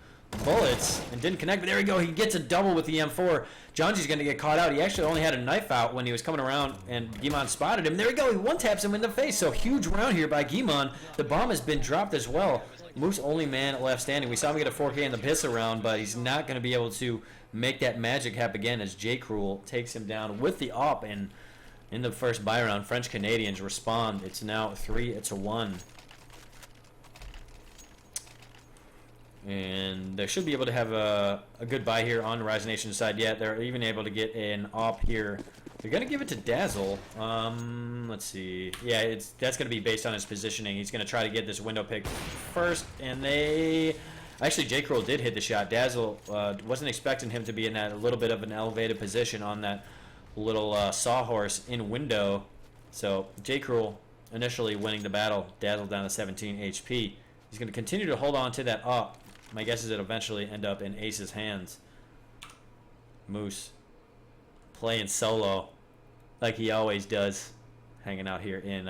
F: bullets and didn't connect. But there we go. He gets a double with the M4. Jonji's going to get caught out. He actually only had a knife out when he was coming around, and Guimond spotted him. There we go. He one-taps him in the face. So huge round here by Guimond. The bomb has been dropped as well. Moose only man left standing. We saw him get a 4K in the piss around, but he's not going to be able to make that magic happen again as J. Cruel takes him down with the op. And in the first buy round, French Canadians respond. It's now 3-1. And they should be able to have a good buy here on the Rise Nation side yet. They're even able to get an op here. They're going to give it to Dazzle. Let's see. Yeah, that's going to be based on his positioning. He's going to try to get this window pick first. And they... Actually, J. Cruel did hit the shot. Dazzle wasn't expecting him to be in that a little bit of an elevated position on that little sawhorse in window. So J. Cruel initially winning the battle. Dazzle down to 17 HP. He's going to continue to hold on to that up. My guess is it'll eventually end up in Ace's hands. Moose playing solo like he always does, hanging out here in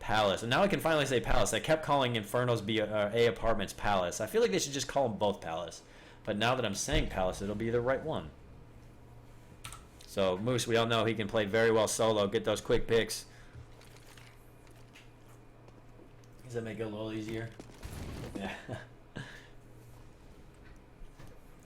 F: Palace. And now I can finally say Palace. I kept calling Inferno's A Apartments Palace. I feel like they should just call them both Palace. But now that I'm saying Palace, it'll be the right one. So Moose, we all know he can play very well solo, get those quick picks. Does that make it a little easier? Yeah.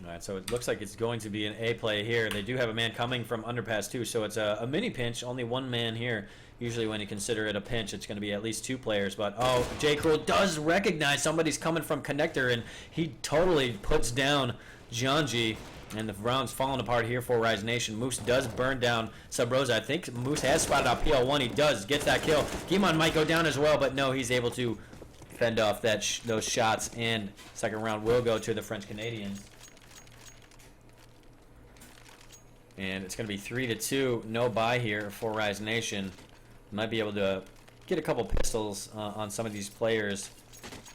F: Alright, so it looks like it's going to be an A play here. They do have a man coming from underpass too, so it's a mini pinch, only one man here. Usually when you consider it a pinch, it's going to be at least two players. But, oh, J. Cruel does recognize somebody's coming from connector, and he totally puts down Janji. And the round's falling apart here for Rise Nation. Moose does burn down Sub Rosa. I think Moose has spotted out PL1. He does. Gets that kill. Guimond might go down as well, but no, he's able to fend off those shots. And second round will go to the French Canadians. And it's going to be 3-2. No buy here for Rise Nation. Might be able to get a couple pistols on some of these players.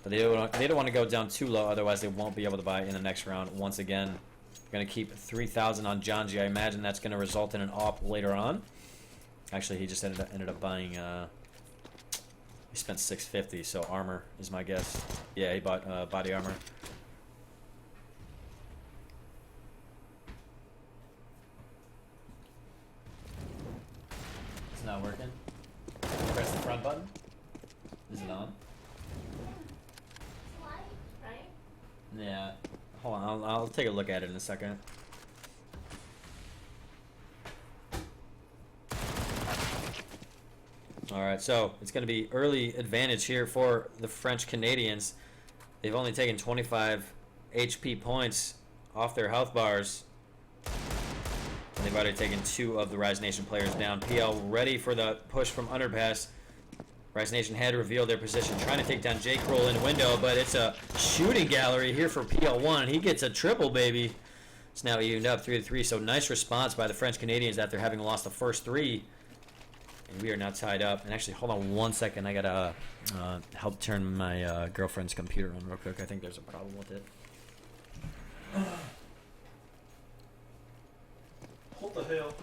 F: But they don't want to go down too low, otherwise they won't be able to buy in the next round. Once again, going to keep 3,000 on Janji. I imagine that's going to result in an op later on. Actually, he just ended up buying... he spent 650, so armor is my guess. Yeah, he bought body armor. It's not working. Press the front button. Is it on? Yeah. Hold on, I'll take a look at it in a second. Alright, so it's going to be early advantage here for the French Canadians. They've only taken 25 HP points off their health bars. And they've already taken 2 of the Rise Nation players down. PL ready for the push from underpass. Rise Nation had revealed their position, trying to take down J. Kroll in window, but it's a shooting gallery here for PL1. He gets a triple, baby. It's now evened up 3-3, so nice response by the French Canadians after having lost the first 3. And we are now tied up. And actually, hold on one second. I gotta help turn my girlfriend's computer on real quick. I think there's a problem with it. What the hell?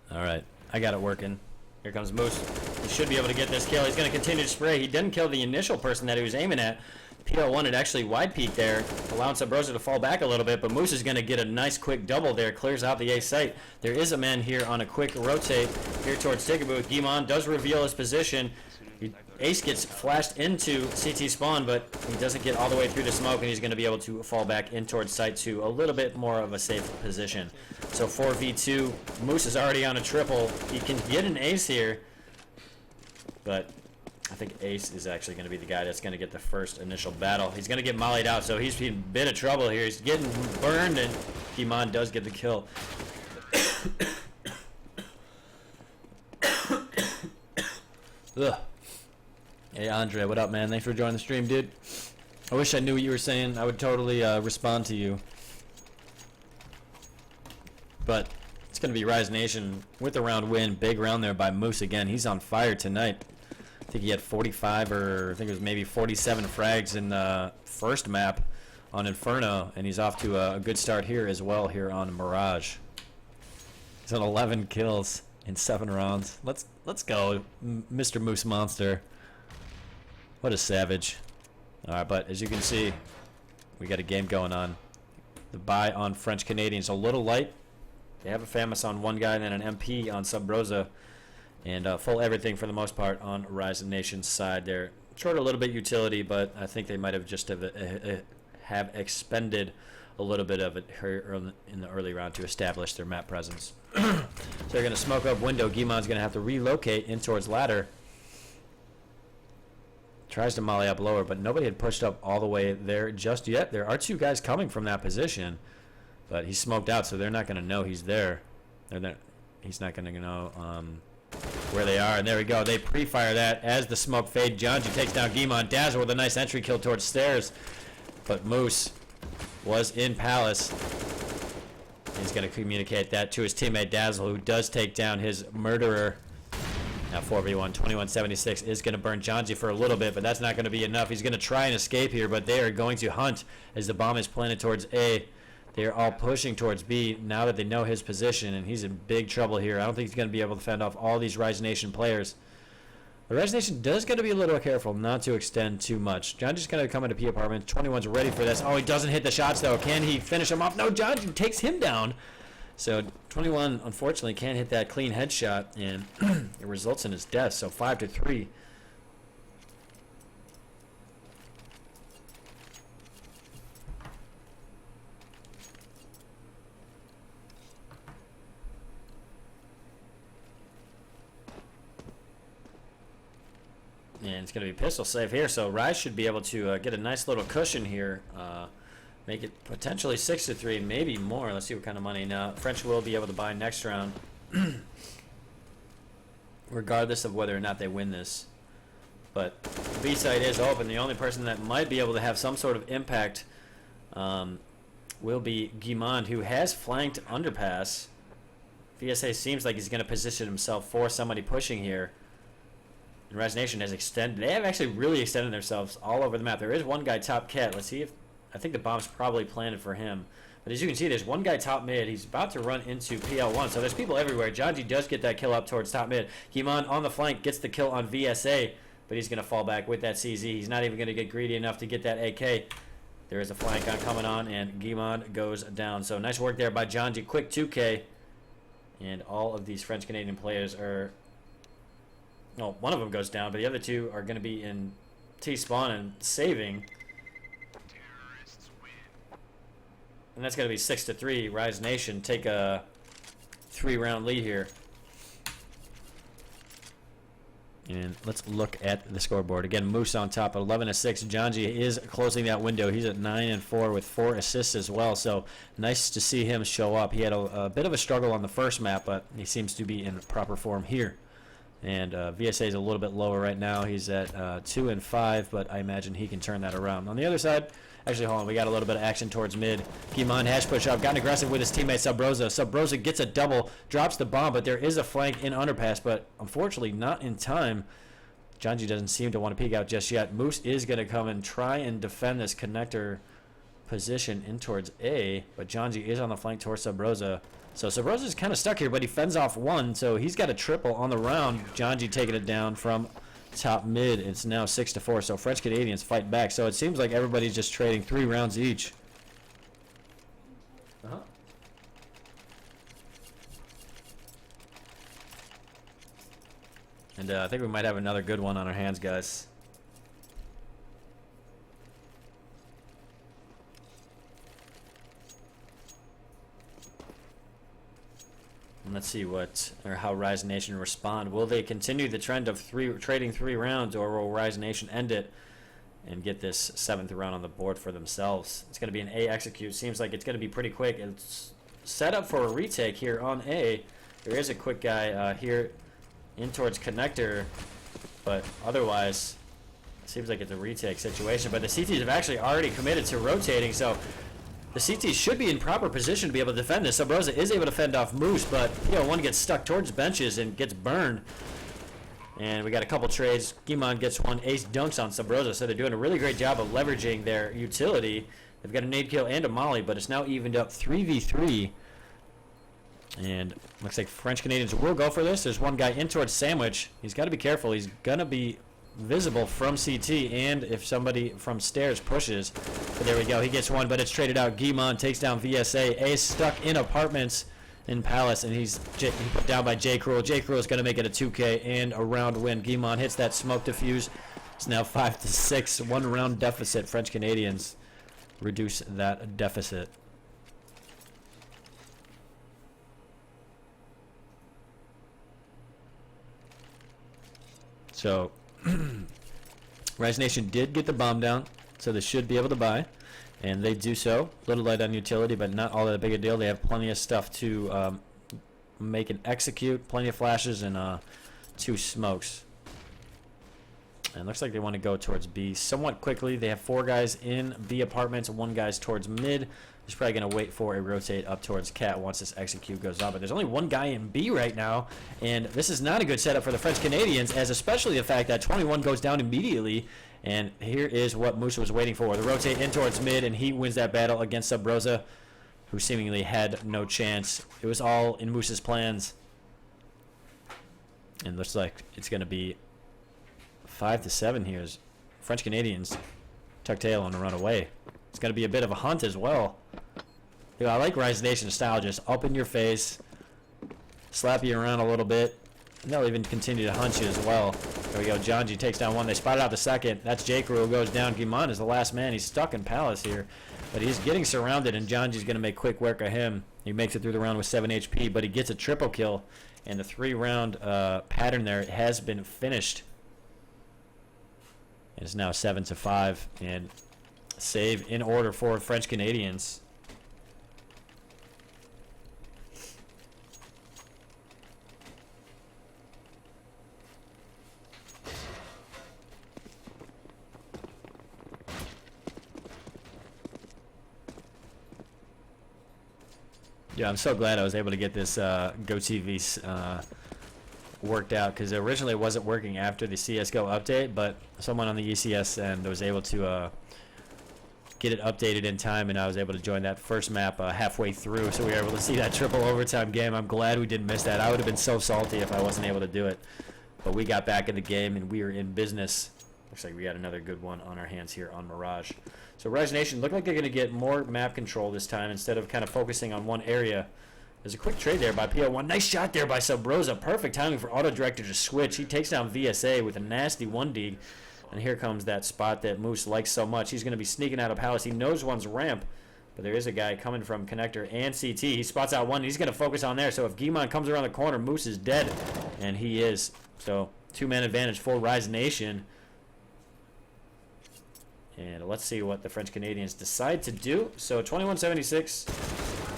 F: Alright, I got it working. Here comes Moose. He should be able to get this kill. He's going to continue to spray. He didn't kill the initial person that he was aiming at. PL1 had actually wide peeked there, allowing Sabrosa to fall back a little bit, but Moose is going to get a nice quick double there, clears out the A site. There is a man here on a quick rotate here towards Tigaboo. Guimond does reveal his position. Ace gets flashed into CT spawn, but he doesn't get all the way through the smoke, and he's going to be able to fall back in towards site to a little bit more of a safe position. So 4v2, Moose is already on a triple. He can get an ace here, but I think Ace is actually going to be the guy that's going to get the first initial battle. He's going to get mollied out, so he's in a bit of trouble here. He's getting burned, and Guimond does get the kill. Ugh. Hey Andre, what up, man? Thanks for joining the stream, dude. I wish I knew what you were saying. I would totally respond to you. But it's going to be Rise Nation with a round win. Big round there by Moose again. He's on fire tonight. I think he had 45 or I think it was maybe 47 frags in the first map on Inferno. And he's off to a good start here as well here on Mirage. He's on 11 kills in 7 rounds. Let's go, Mr. Moose Monster. What a savage. Alright, but as you can see, we got a game going on. The buy on French Canadians a little light. They have a FAMAS on one guy and then an MP on Sabrosa. And full everything for the most part on Rise Nation's side there. Short a little bit utility, but I think they might have just have expended a little bit of it here in the early round to establish their map presence. So they're going to smoke up window. Guimond's going to have to relocate in towards ladder. Tries to molly up lower, but nobody had pushed up all the way there just yet. There are 2 guys coming from that position, but he's smoked out, so they're not going to know he's there. He's not going to know where they are. And there we go. They pre-fire that as the smoke fade. Janji takes down Guimond. Dazzle with a nice entry kill towards stairs, but Moose was in Palace. He's going to communicate that to his teammate Dazzle, who does take down his murderer. Now 4v1, 2176 is going to burn Janji for a little bit, but that's not going to be enough. He's going to try and escape here, but they are going to hunt as the bomb is planted towards A. They are all pushing towards B now that they know his position, and he's in big trouble here. I don't think he's going to be able to fend off all these Rise Nation players. The Rise Nation does got to be a little careful not to extend too much. Janji's going to come into P apartment. 21's ready for this. Oh, he doesn't hit the shots, though. Can he finish him off? No, Janji takes him down. So 21 unfortunately can't hit that clean headshot, and it results in his death. So 5-3. And it's going to be pistol save here, so Rise should be able to get a nice little cushion here. Make it potentially 6-3, maybe more. Let's see what kind of money. Now, French will be able to buy next round, regardless of whether or not they win this. But the B side is open. The only person that might be able to have some sort of impact will be Guimond, who has flanked underpass. VSA seems like he's going to position himself for somebody pushing here. And Rise Nation has extended. They have actually really extended themselves all over the map. There is one guy top cat. Let's see if... I think the bomb's probably planted for him. But as you can see, there's one guy top mid. He's about to run into PL1. So there's people everywhere. Janji does get that kill up towards top mid. Guimond on the flank gets the kill on VSA. But he's going to fall back with that CZ. He's not even going to get greedy enough to get that AK. There is a flank on coming on, and Guimond goes down. So nice work there by Janji. Quick 2K. And all of these French-Canadian players are... No, one of them goes down, but the other two are going to be in T-spawn and saving.
B: Terrorists win.
F: And that's going to be 6-3. Rise Nation take a 3-round lead here. And let's look at the scoreboard. Again, Moose on top at 11-6. Janji is closing that window. He's at 9-4 with 4 assists as well. So nice to see him show up. He had a bit of a struggle on the first map, but he seems to be in proper form here. And VSA is a little bit lower right now. He's at 2-5, but I imagine he can turn that around. On the other side, actually, hold on. We got a little bit of action towards mid. Guimond hash push up, gotten aggressive with his teammate Subrosa. Subrosa gets a double, drops the bomb, but there is a flank in underpass, but unfortunately not in time. Janji doesn't seem to want to peek out just yet. Moose is going to come and try and defend this connector position in towards A, but Janji is on the flank towards Subrosa. So Subrosa's kind of stuck here, but he fends off one, so he's got a triple on the round. Janji taking it down from top mid. It's now 6-4, so French Canadians fight back. So it seems like everybody's just trading 3 rounds each. And I think we might have another good one on our hands, guys. And let's see how Rise Nation respond. Will they continue the trend of trading 3 rounds, or will Rise Nation end it and get this 7th round on the board for themselves? It's going to be an A execute. Seems like it's going to be pretty quick. It's set up for a retake here on A. There is a quick guy here in towards connector, but otherwise it seems like it's a retake situation. But the CTs have actually already committed to rotating, so the CT should be in proper position to be able to defend this. Subrosa is able to fend off Moose, but PL1 gets stuck towards benches and gets burned. And we got a couple trades. Guimond gets one. Ace dunks on Subrosa, so they're doing a really great job of leveraging their utility. They've got a nade kill and a molly, but it's now evened up 3v3. And looks like French Canadians will go for this. There's one guy in towards Sandwich. He's got to be careful. He's going to be visible from CT, and if somebody from stairs pushes. But there we go. He gets one, but it's traded out. Guimond takes down VSA. Ace stuck in apartments in Palace, and he's put down by J. Cruel. J. Cruel is going to make it a 2K and a round win. Guimond hits that smoke diffuse. It's now 5-6. 1 round deficit. French Canadians reduce that deficit. So Rise Nation did get the bomb down, so they should be able to buy, and they do so. A little light on utility, but not all that big a deal. They have plenty of stuff to make and execute, plenty of flashes and 2 smokes. And looks like they want to go towards B somewhat quickly. They have 4 guys in B apartments, 1 guy's towards mid. He's probably going to wait for a rotate up towards Cat once this execute goes on. But there's only 1 guy in B right now, and this is not a good setup for the French Canadians, as especially the fact that 21 goes down immediately. And here is what Moose was waiting for. The rotate in towards mid, and he wins that battle against Subrosa, who seemingly had no chance. It was all in Moose's plans. And looks like it's going to be 5-7 here as French Canadians tuck tail and run away. It's going to be a bit of a hunt as well. I like Rise Nation style, just up in your face, slap you around a little bit, and they'll even continue to hunt you as well. There we go. Janji takes down 1. They spotted out the second. That's Jake who goes down. Guimond is the last man. He's stuck in Palace here, but he's getting surrounded, and Janji's going to make quick work of him. He makes it through the round with 7 HP, but he gets a triple kill, and the 3-round pattern there has been finished. And it's now 7-5, and save in order for French Canadians. Yeah, I'm so glad I was able to get this GoTV worked out, because originally it wasn't working after the CSGO update, but someone on the ECS end was able to get it updated in time, and I was able to join that first map halfway through, so we were able to see that triple overtime game. I'm glad we didn't miss that. I would have been so salty if I wasn't able to do it, but we got back in the game and we were in business. Looks like we got another good one on our hands here on Mirage. So Rise Nation look like they're going to get more map control this time instead of kind of focusing on one area. There's a quick trade there by PL1. Nice shot there by Subroza. Perfect timing for Auto Director to switch. He takes down VSA with a nasty 1D. And here comes that spot that Moose likes so much. He's going to be sneaking out of Palace. He knows one's ramp, but there is a guy coming from Connector and CT. He spots out one. He's going to focus on there. So if Guimond comes around the corner, Moose is dead. And he is. So two-man advantage for Rise Nation. And let's see what the French Canadians decide to do. So 2176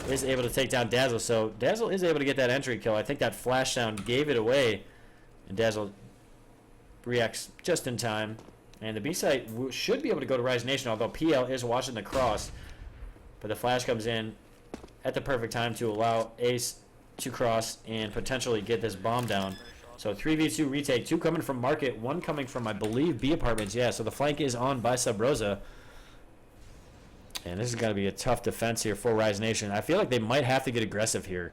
F: is able to take down Dazzle. So Dazzle is able to get that entry kill. I think that flash sound gave it away. And Dazzle reacts just in time. And the B site should be able to go to Rise Nation, although PL is watching the cross. But the flash comes in at the perfect time to allow Ace to cross and potentially get this bomb down. So 3v2 retake, 2 coming from Market, 1 coming from, I believe, B Apartments. Yeah, so the flank is on by Subroza. And this is going to be a tough defense here for Rise Nation. I feel like they might have to get aggressive here.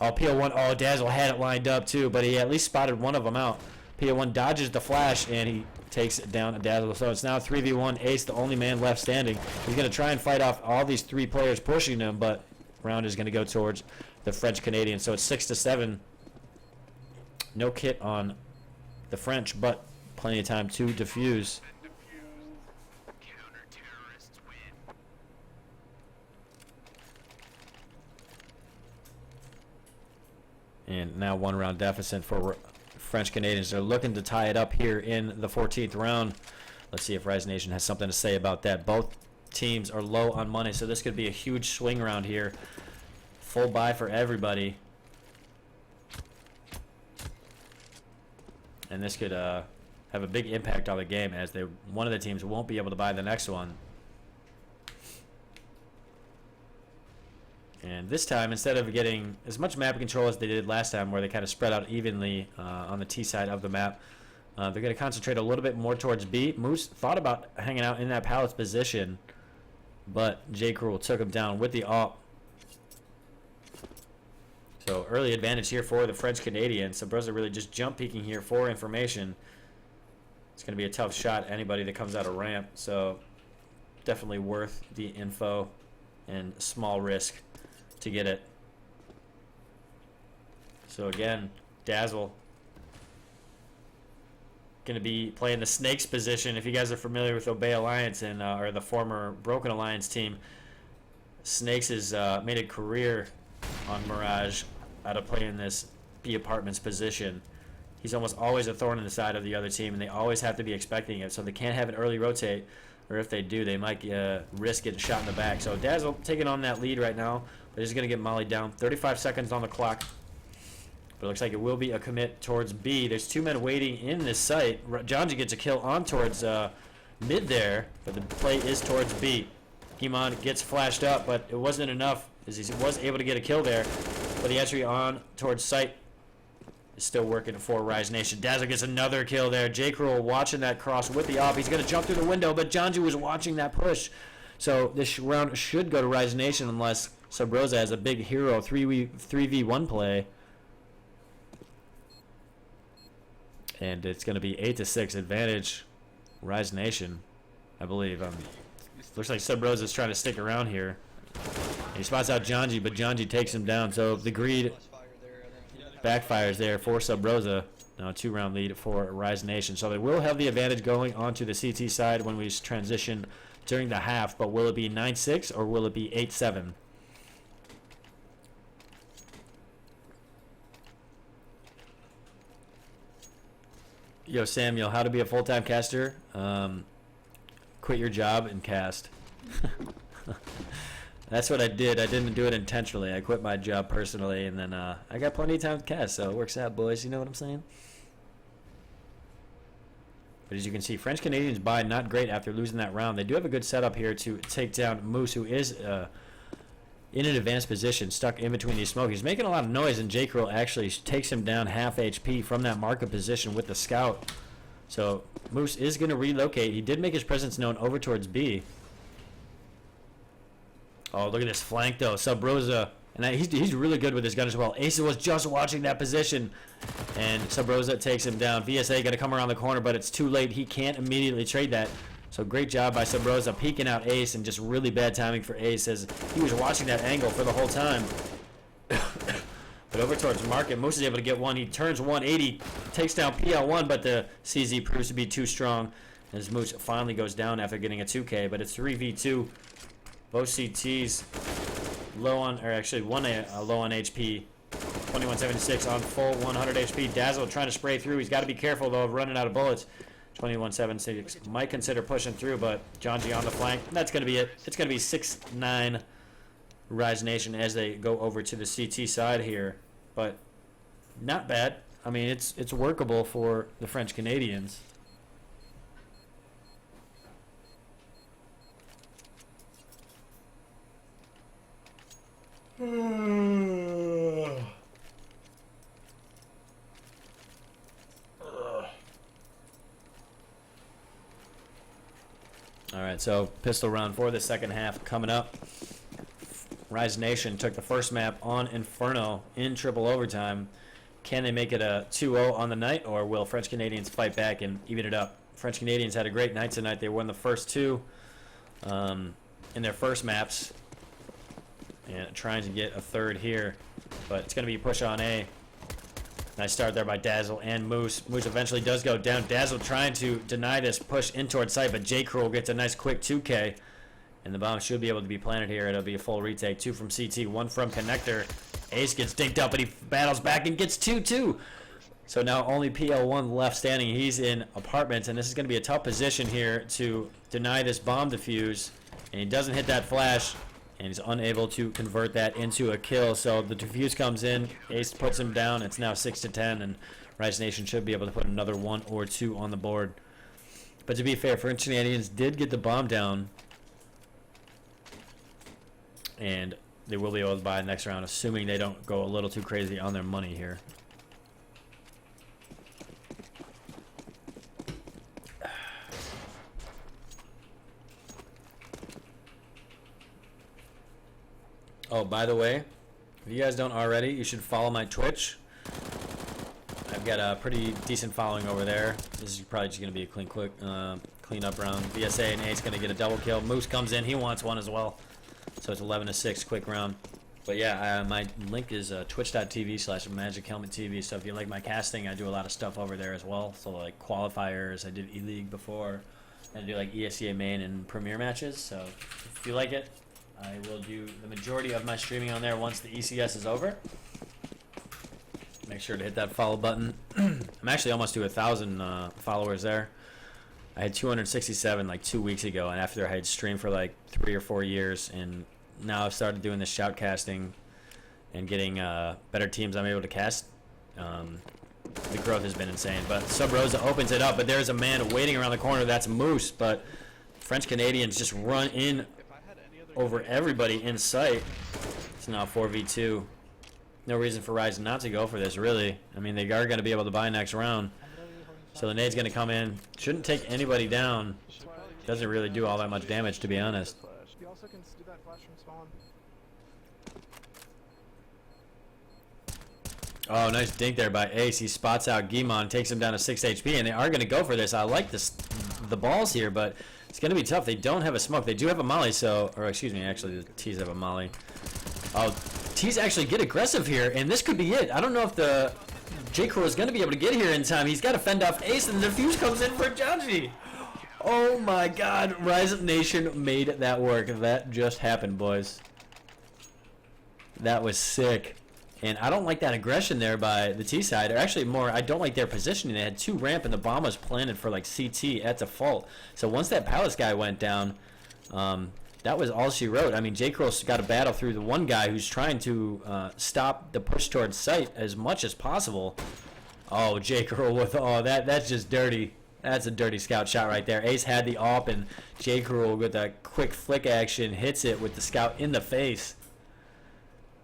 F: Oh, PL1, oh, Dazzle had it lined up too, but he at least spotted one of them out. PL1 dodges the flash, and he takes it down Dazzle. So it's now 3v1, Ace, the only man left standing. He's going to try and fight off all these 3 players pushing him, but round is going to go towards the French Canadians. So it's 6-7. No kit on the French, but plenty of time to defuse.
B: Counter-terrorists win.
F: And now 1 round deficit for French Canadians. They're looking to tie it up here in the 14th round. Let's see if Rise Nation has something to say about that. Both teams are low on money, so this could be a huge swing round here. Full buy for everybody. And this could have a big impact on the game, as one of the teams won't be able to buy the next one. And this time, instead of getting as much map control as they did last time, where they kind of spread out evenly on the T side of the map, they're going to concentrate a little bit more towards B. Moose thought about hanging out in that Palace position, but J. Cruel took him down with the AWP. So early advantage here for the French Canadians. Subroza really just jump peeking here for information. It's going to be a tough shot, anybody that comes out of ramp. So definitely worth the info and small risk to get it. So again, Dazzle going to be playing the Snakes position. If you guys are familiar with Obey Alliance and or the former Broken Alliance team, Snakes has made a career on Mirage out of playing this B Apartments position. He's almost always a thorn in the side of the other team, and they always have to be expecting it, so they can't have an early rotate, or if they do, they might risk getting shot in the back. So Dazzle taking on that lead right now, but he's going to get mollied down. 35 seconds on the clock, but it looks like it will be a commit towards B. There's 2 men waiting in this site. Janji gets a kill on towards mid there, but the play is towards B. Guimond gets flashed up, but it wasn't enough, as he was able to get a kill there. But the entry on towards site is still working for Rise Nation. Dazzle gets another kill there. J. Cruel watching that cross with the AWP. He's going to jump through the window, but Janji was watching that push. So this round should go to Rise Nation unless Subroza has a big hero 3v1 play. And it's going to be 8-6 advantage Rise Nation, I believe. Looks like Subroza is trying to stick around here. He spots out Janji, but Janji takes him down. So the greed backfires there for Subroza. Now a 2-round lead for Rise Nation. So they will have the advantage going onto the CT side when we transition during the half. But will it be 9-6 or will it be 8-7? Yo, Samuel, how to be a full-time caster? Quit your job and cast. That's what I did. I didn't do it intentionally. I quit my job personally, and then I got plenty of time to cast, so it works out, boys. You know what I'm saying? But as you can see, French Canadians buy not great after losing that round. They do have a good setup here to take down Moose, who is in an advanced position, stuck in between these smoke. He's making a lot of noise, and J. Krill actually takes him down half HP from that market position with the scout. So Moose is going to relocate. He did make his presence known over towards B. Oh, look at this flank, though. Sub Rosa. And he's really good with his gun as well. Ace was just watching that position. And Sub Rosa takes him down. VSA going to come around the corner, but it's too late. He can't immediately trade that. So great job by Sub Rosa peeking out Ace, and just really bad timing for Ace as he was watching that angle for the whole time. But over towards Market, Moose is able to get one. He turns 180, takes down PL1, but the CZ proves to be too strong as Moose finally goes down after getting a 2K. But it's 3v2. Both CTs low on, or actually one low on HP. 2176 on full 100 HP. Dazzle trying to spray through. He's got to be careful though of running out of bullets. 2176 might consider pushing through, but Janji on the flank. That's going to be it. It's going to be 6-9 Rise Nation as they go over to the CT side here. But not bad. I mean, it's workable for the French Canadians. Alright, so pistol round for the second half coming up. Rise Nation took the first map on Inferno in triple overtime. Can they make it a 2-0 on the night, or will French Canadians fight back and even it up? French Canadians had a great night tonight. They won the first two in their first maps. And trying to get a third here. But it's going to be a push on A. Nice start there by Dazzle and Moose. Moose eventually does go down. Dazzle trying to deny this push in towards sight, but J. Krill gets a nice quick 2K. And the bomb should be able to be planted here. It'll be a full retake. 2 from CT, 1 from Connector. Ace gets dinked up, but he battles back and gets 2-2. So now only PL1 left standing. He's in apartments, and this is going to be a tough position here to deny this bomb defuse. And he doesn't hit that flash, and he's unable to convert that into a kill. So the defuse comes in. Ace puts him down. It's now 6-10, and Rise Nation should be able to put another 1 or 2 on the board. But to be fair, French Canadians did get the bomb down, and they will be able to buy next round, assuming they don't go a little too crazy on their money here. Oh, by the way, if you guys don't already, you should follow my Twitch. I've got a pretty decent following over there. This is probably just going to be a clean up round. VSA and Ace going to get a double kill. Moose comes in. He wants one as well. So it's 11-6, quick round. But yeah, my link is twitch.tv/MagicHelmetTV. So if you like my casting, I do a lot of stuff over there as well. So like qualifiers, I did E-League before. I do like ESCA main and Premier matches. So if you like it, I will do the majority of my streaming on there once the ECS is over. Make sure to hit that follow button. I'm actually almost to 1,000 followers there. I had 267 like 2 weeks ago, and after I had streamed for like 3 or 4 years, and now I've started doing this shoutcasting and getting better teams I'm able to cast. The growth has been insane. But Sub Rosa opens it up, but there's a man waiting around the corner. That's Moose, but French Canadians just run in over everybody in sight. It's now 4v2. No reason for Rise not to go for this, really. I mean, they are going to be able to buy next round. So the nade's going to come in. Shouldn't take anybody down. Doesn't really do all that much damage, to be honest.
H: You also can do that flash from spawn.
F: Oh, nice dink there by Ace. He spots out Guimon, takes him down to 6 HP, and they are going to go for this. I like the balls here, but it's going to be tough. They don't have a smoke. They do have a molly, so... Or, excuse me, actually, the T's have a molly. Oh, T's actually get aggressive here, and this could be it. I don't know if the J-Crow is going to be able to get here in time. He's got to fend off Ace, and the defuse comes in for Janji. Oh, my God. Rise Nation made that work. That just happened, boys. That was sick. And I don't like that aggression there by the T side. Or actually more, I don't like their positioning. They had 2 ramp and the bomb was planted for like CT at default. So once that Palace guy went down, that was all she wrote. I mean, J. Crow's got to battle through the one guy who's trying to stop the push towards site as much as possible. Oh, J. Crow with, that's just dirty. That's a dirty scout shot right there. Ace had the AWP, and J. Crow with a quick flick action hits it with the scout in the face.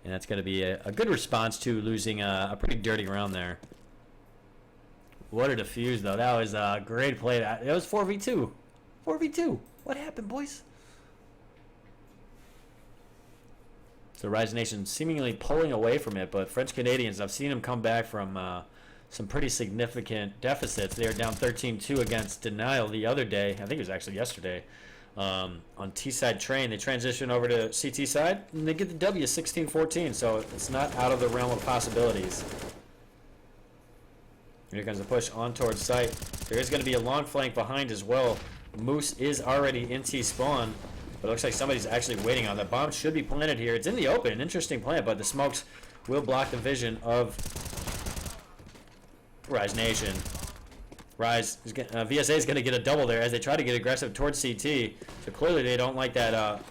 F: And that's going to be a good response to losing a pretty dirty round there. What a defuse, though. That was a great play. It was 4v2. 4v2. What happened, boys? So Rise Nation seemingly pulling away from it, but French Canadians, I've seen them come back from some pretty significant deficits. They were down 13-2 against Denial the other day. I think it was actually yesterday. On T-side train, they transition over to CT side, and they get the W 16-14, so it's not out of the realm of possibilities. Here comes the push on towards site. There is going to be a long flank behind as well. Moose is already in T-spawn, but it looks like somebody's actually waiting on. The bomb should be planted here. It's in the open, an interesting plant, but the smokes will block the vision of Rise Nation. Rise, VSA is going to get a double there as they try to get aggressive towards CT. So clearly they don't like that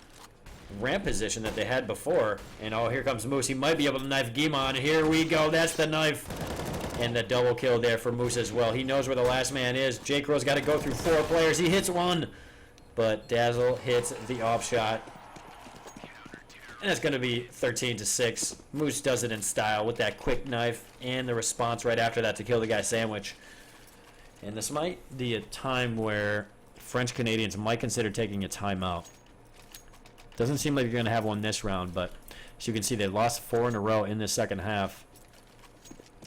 F: ramp position that they had before. And oh, here comes Moose. He might be able to knife Guimon. Here we go. That's the knife. And the double kill there for Moose as well. He knows where the last man is. J. Crow's got to go through 4 players. He hits one. But Dazzle hits the off shot. And it's going to be 13-6. Moose does it in style with that quick knife and the response right after that to kill the guy sandwich. And this might be a time where French Canadians might consider taking a timeout. Doesn't seem like you're going to have one this round, but as you can see, they lost 4 in a row in the second half.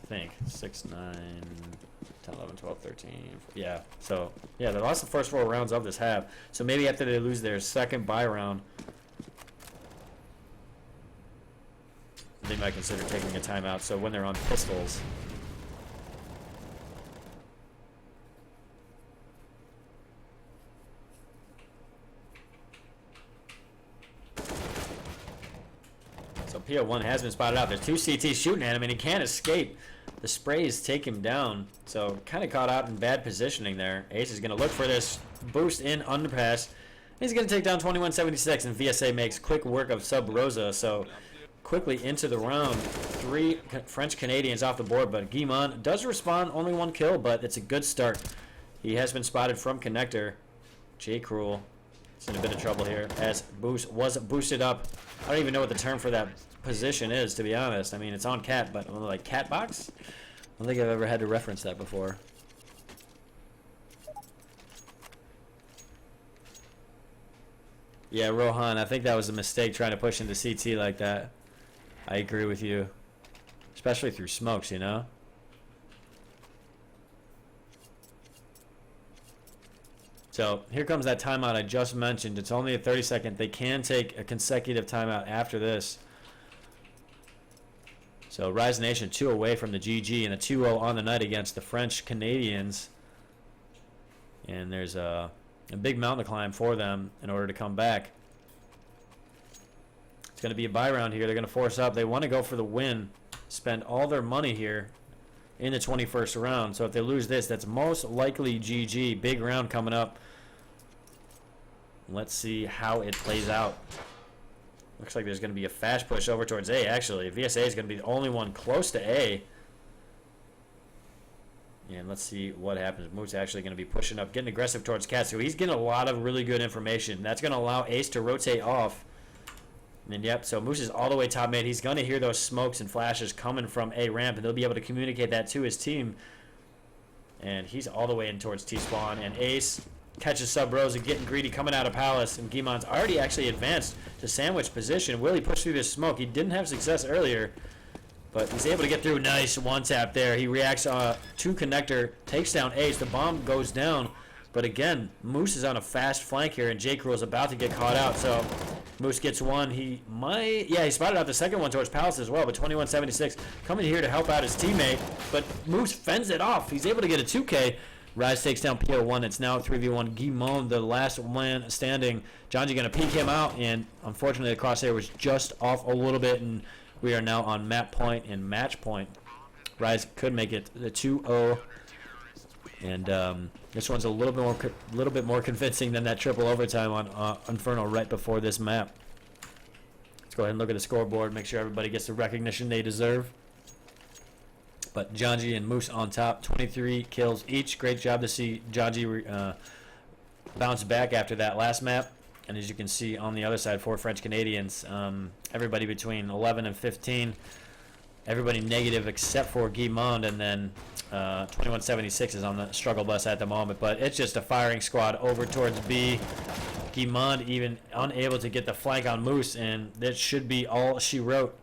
F: I think 6, 9, 10, 11, 12, 13. Yeah, so yeah, they lost the first 4 rounds of this half. So maybe after they lose their second bye round, they might consider taking a timeout. So when they're on pistols. So PO1 has been spotted out. There's 2 CTs shooting at him, and he can't escape. The sprays take him down. So kind of caught out in bad positioning there. Ace is going to look for this boost in underpass. He's going to take down 2176, and VSA makes quick work of Sub Rosa. So quickly into the round. 3 French Canadians off the board, but Guimon does respond. Only 1 kill, but it's a good start. He has been spotted from connector. J. Cruel is in a bit of trouble here as Boost was boosted up. I don't even know what the term for that position is, to be honest. I mean, it's on cat, but like cat box? I don't think I've ever had to reference that before. Yeah, Rohan, I think that was a mistake trying to push into CT like that. I agree with you. Especially through smokes, you know? So here comes that timeout I just mentioned. It's only a 30-second. They can take a consecutive timeout after this. So Rise Nation 2 away from the GG and a 2-0 on the night against the French Canadians. And there's a big mountain to climb for them in order to come back. It's going to be a bye round here. They're going to force up. They want to go for the win. Spend all their money here in the 21st round. So if they lose this, that's most likely GG. Big round coming up. Let's see how it plays out. Looks like there's going to be a fast push over towards A, actually. VSA is going to be the only one close to A. And let's see what happens. Moose actually going to be pushing up, getting aggressive towards Cat. So he's getting a lot of really good information. That's going to allow Ace to rotate off. And yep, so Moose is all the way top mid. He's going to hear those smokes and flashes coming from A ramp, and they'll be able to communicate that to his team. And he's all the way in towards T-spawn. And Ace catches Sub Rosa, getting greedy, coming out of Palace. And Guimon's already actually advanced to sandwich position. Will he push through this smoke? He didn't have success earlier, but he's able to get through. Nice one tap there. He reacts to connector, takes down Ace. The bomb goes down. But again, Moose is on a fast flank here, and J. Crew is about to get caught out. So Moose gets one. He might, yeah, he spotted out the second one towards Palace as well. But 2176 coming here to help out his teammate. But Moose fends it off. He's able to get a 2K. Rise takes down PO1. It's now 3v1. Guimon, the last man standing. Janji going to peek him out, and unfortunately the crosshair was just off a little bit, and We are now on map point and match point. Rise could make it the 2-0, and this one's a little bit more convincing than that triple overtime on Inferno right before this map. Let's go ahead and look at the scoreboard, make sure everybody gets the recognition they deserve. But Janji and Moose on top, 23 kills each. Great job to see Janji bounce back after that last map. And as you can see on the other side, 4 French Canadians, everybody between 11 and 15. Everybody negative except for Guimond, and then 2176 is on the struggle bus at the moment. But it's just a firing squad over towards B. Guimond even unable to get the flank on Moose, and that should be all she wrote.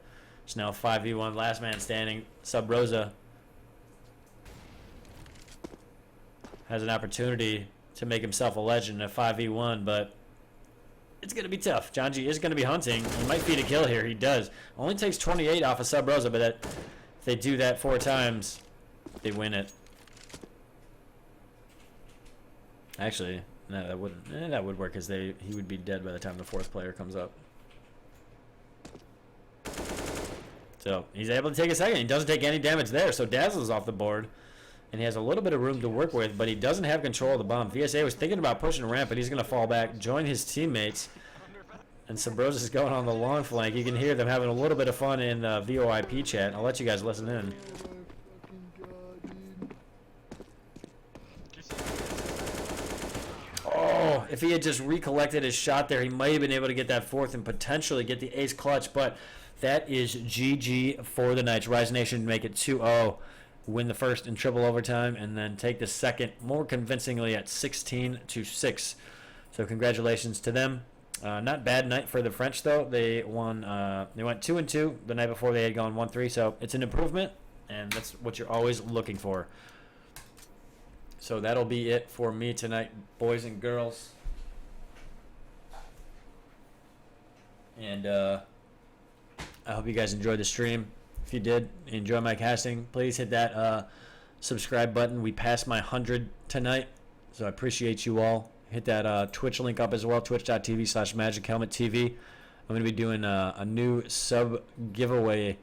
F: It's now 5v1, last man standing. Sub Rosa has an opportunity to make himself a legend at 5v1, but it's going to be tough. Janji is going to be hunting. He might feed a kill here. He does. Only takes 28 off of Sub Rosa, but if they do that 4 times, they win it. Actually, no, that wouldn't. That would work because he would be dead by the time the 4th player comes up. So he's able to take a second. He doesn't take any damage there. So Dazzle's off the board, and he has a little bit of room to work with, but he doesn't have control of the bomb. VSA was thinking about pushing ramp, but he's going to fall back, join his teammates, and Sabrosis is going on the long flank. You can hear them having a little bit of fun in the VoIP chat. I'll let you guys listen in. Oh, if he had just recollected his shot there, he might have been able to get that 4th and potentially get the ace clutch, but that is GG for the Knights. Rise Nation make it 2-0. Win the first in triple overtime, and then take the second more convincingly at 16-6. So congratulations to them. Not bad night for the French though. They won. They went 2-2 the night before. They had gone 1-3. So it's an improvement, and that's what you're always looking for. So that'll be it for me tonight, boys and girls. And I hope you guys enjoyed the stream. If you did enjoy my casting, please hit that subscribe button. We passed my 100 tonight, so I appreciate you all. Hit that Twitch link up as well, twitch.tv/MagicHelmetTV. I'm going to be doing a new sub giveaway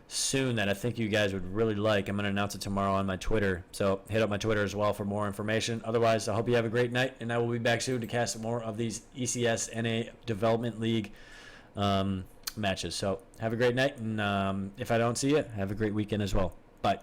F: soon that I think you guys would really like. I'm going to announce it tomorrow on my Twitter, so hit up my Twitter as well for more information. Otherwise, I hope you have a great night, and I will be back soon to cast more of these ECS NA Development League matches. So have a great night, and if I don't see you, have a great weekend as well. Bye.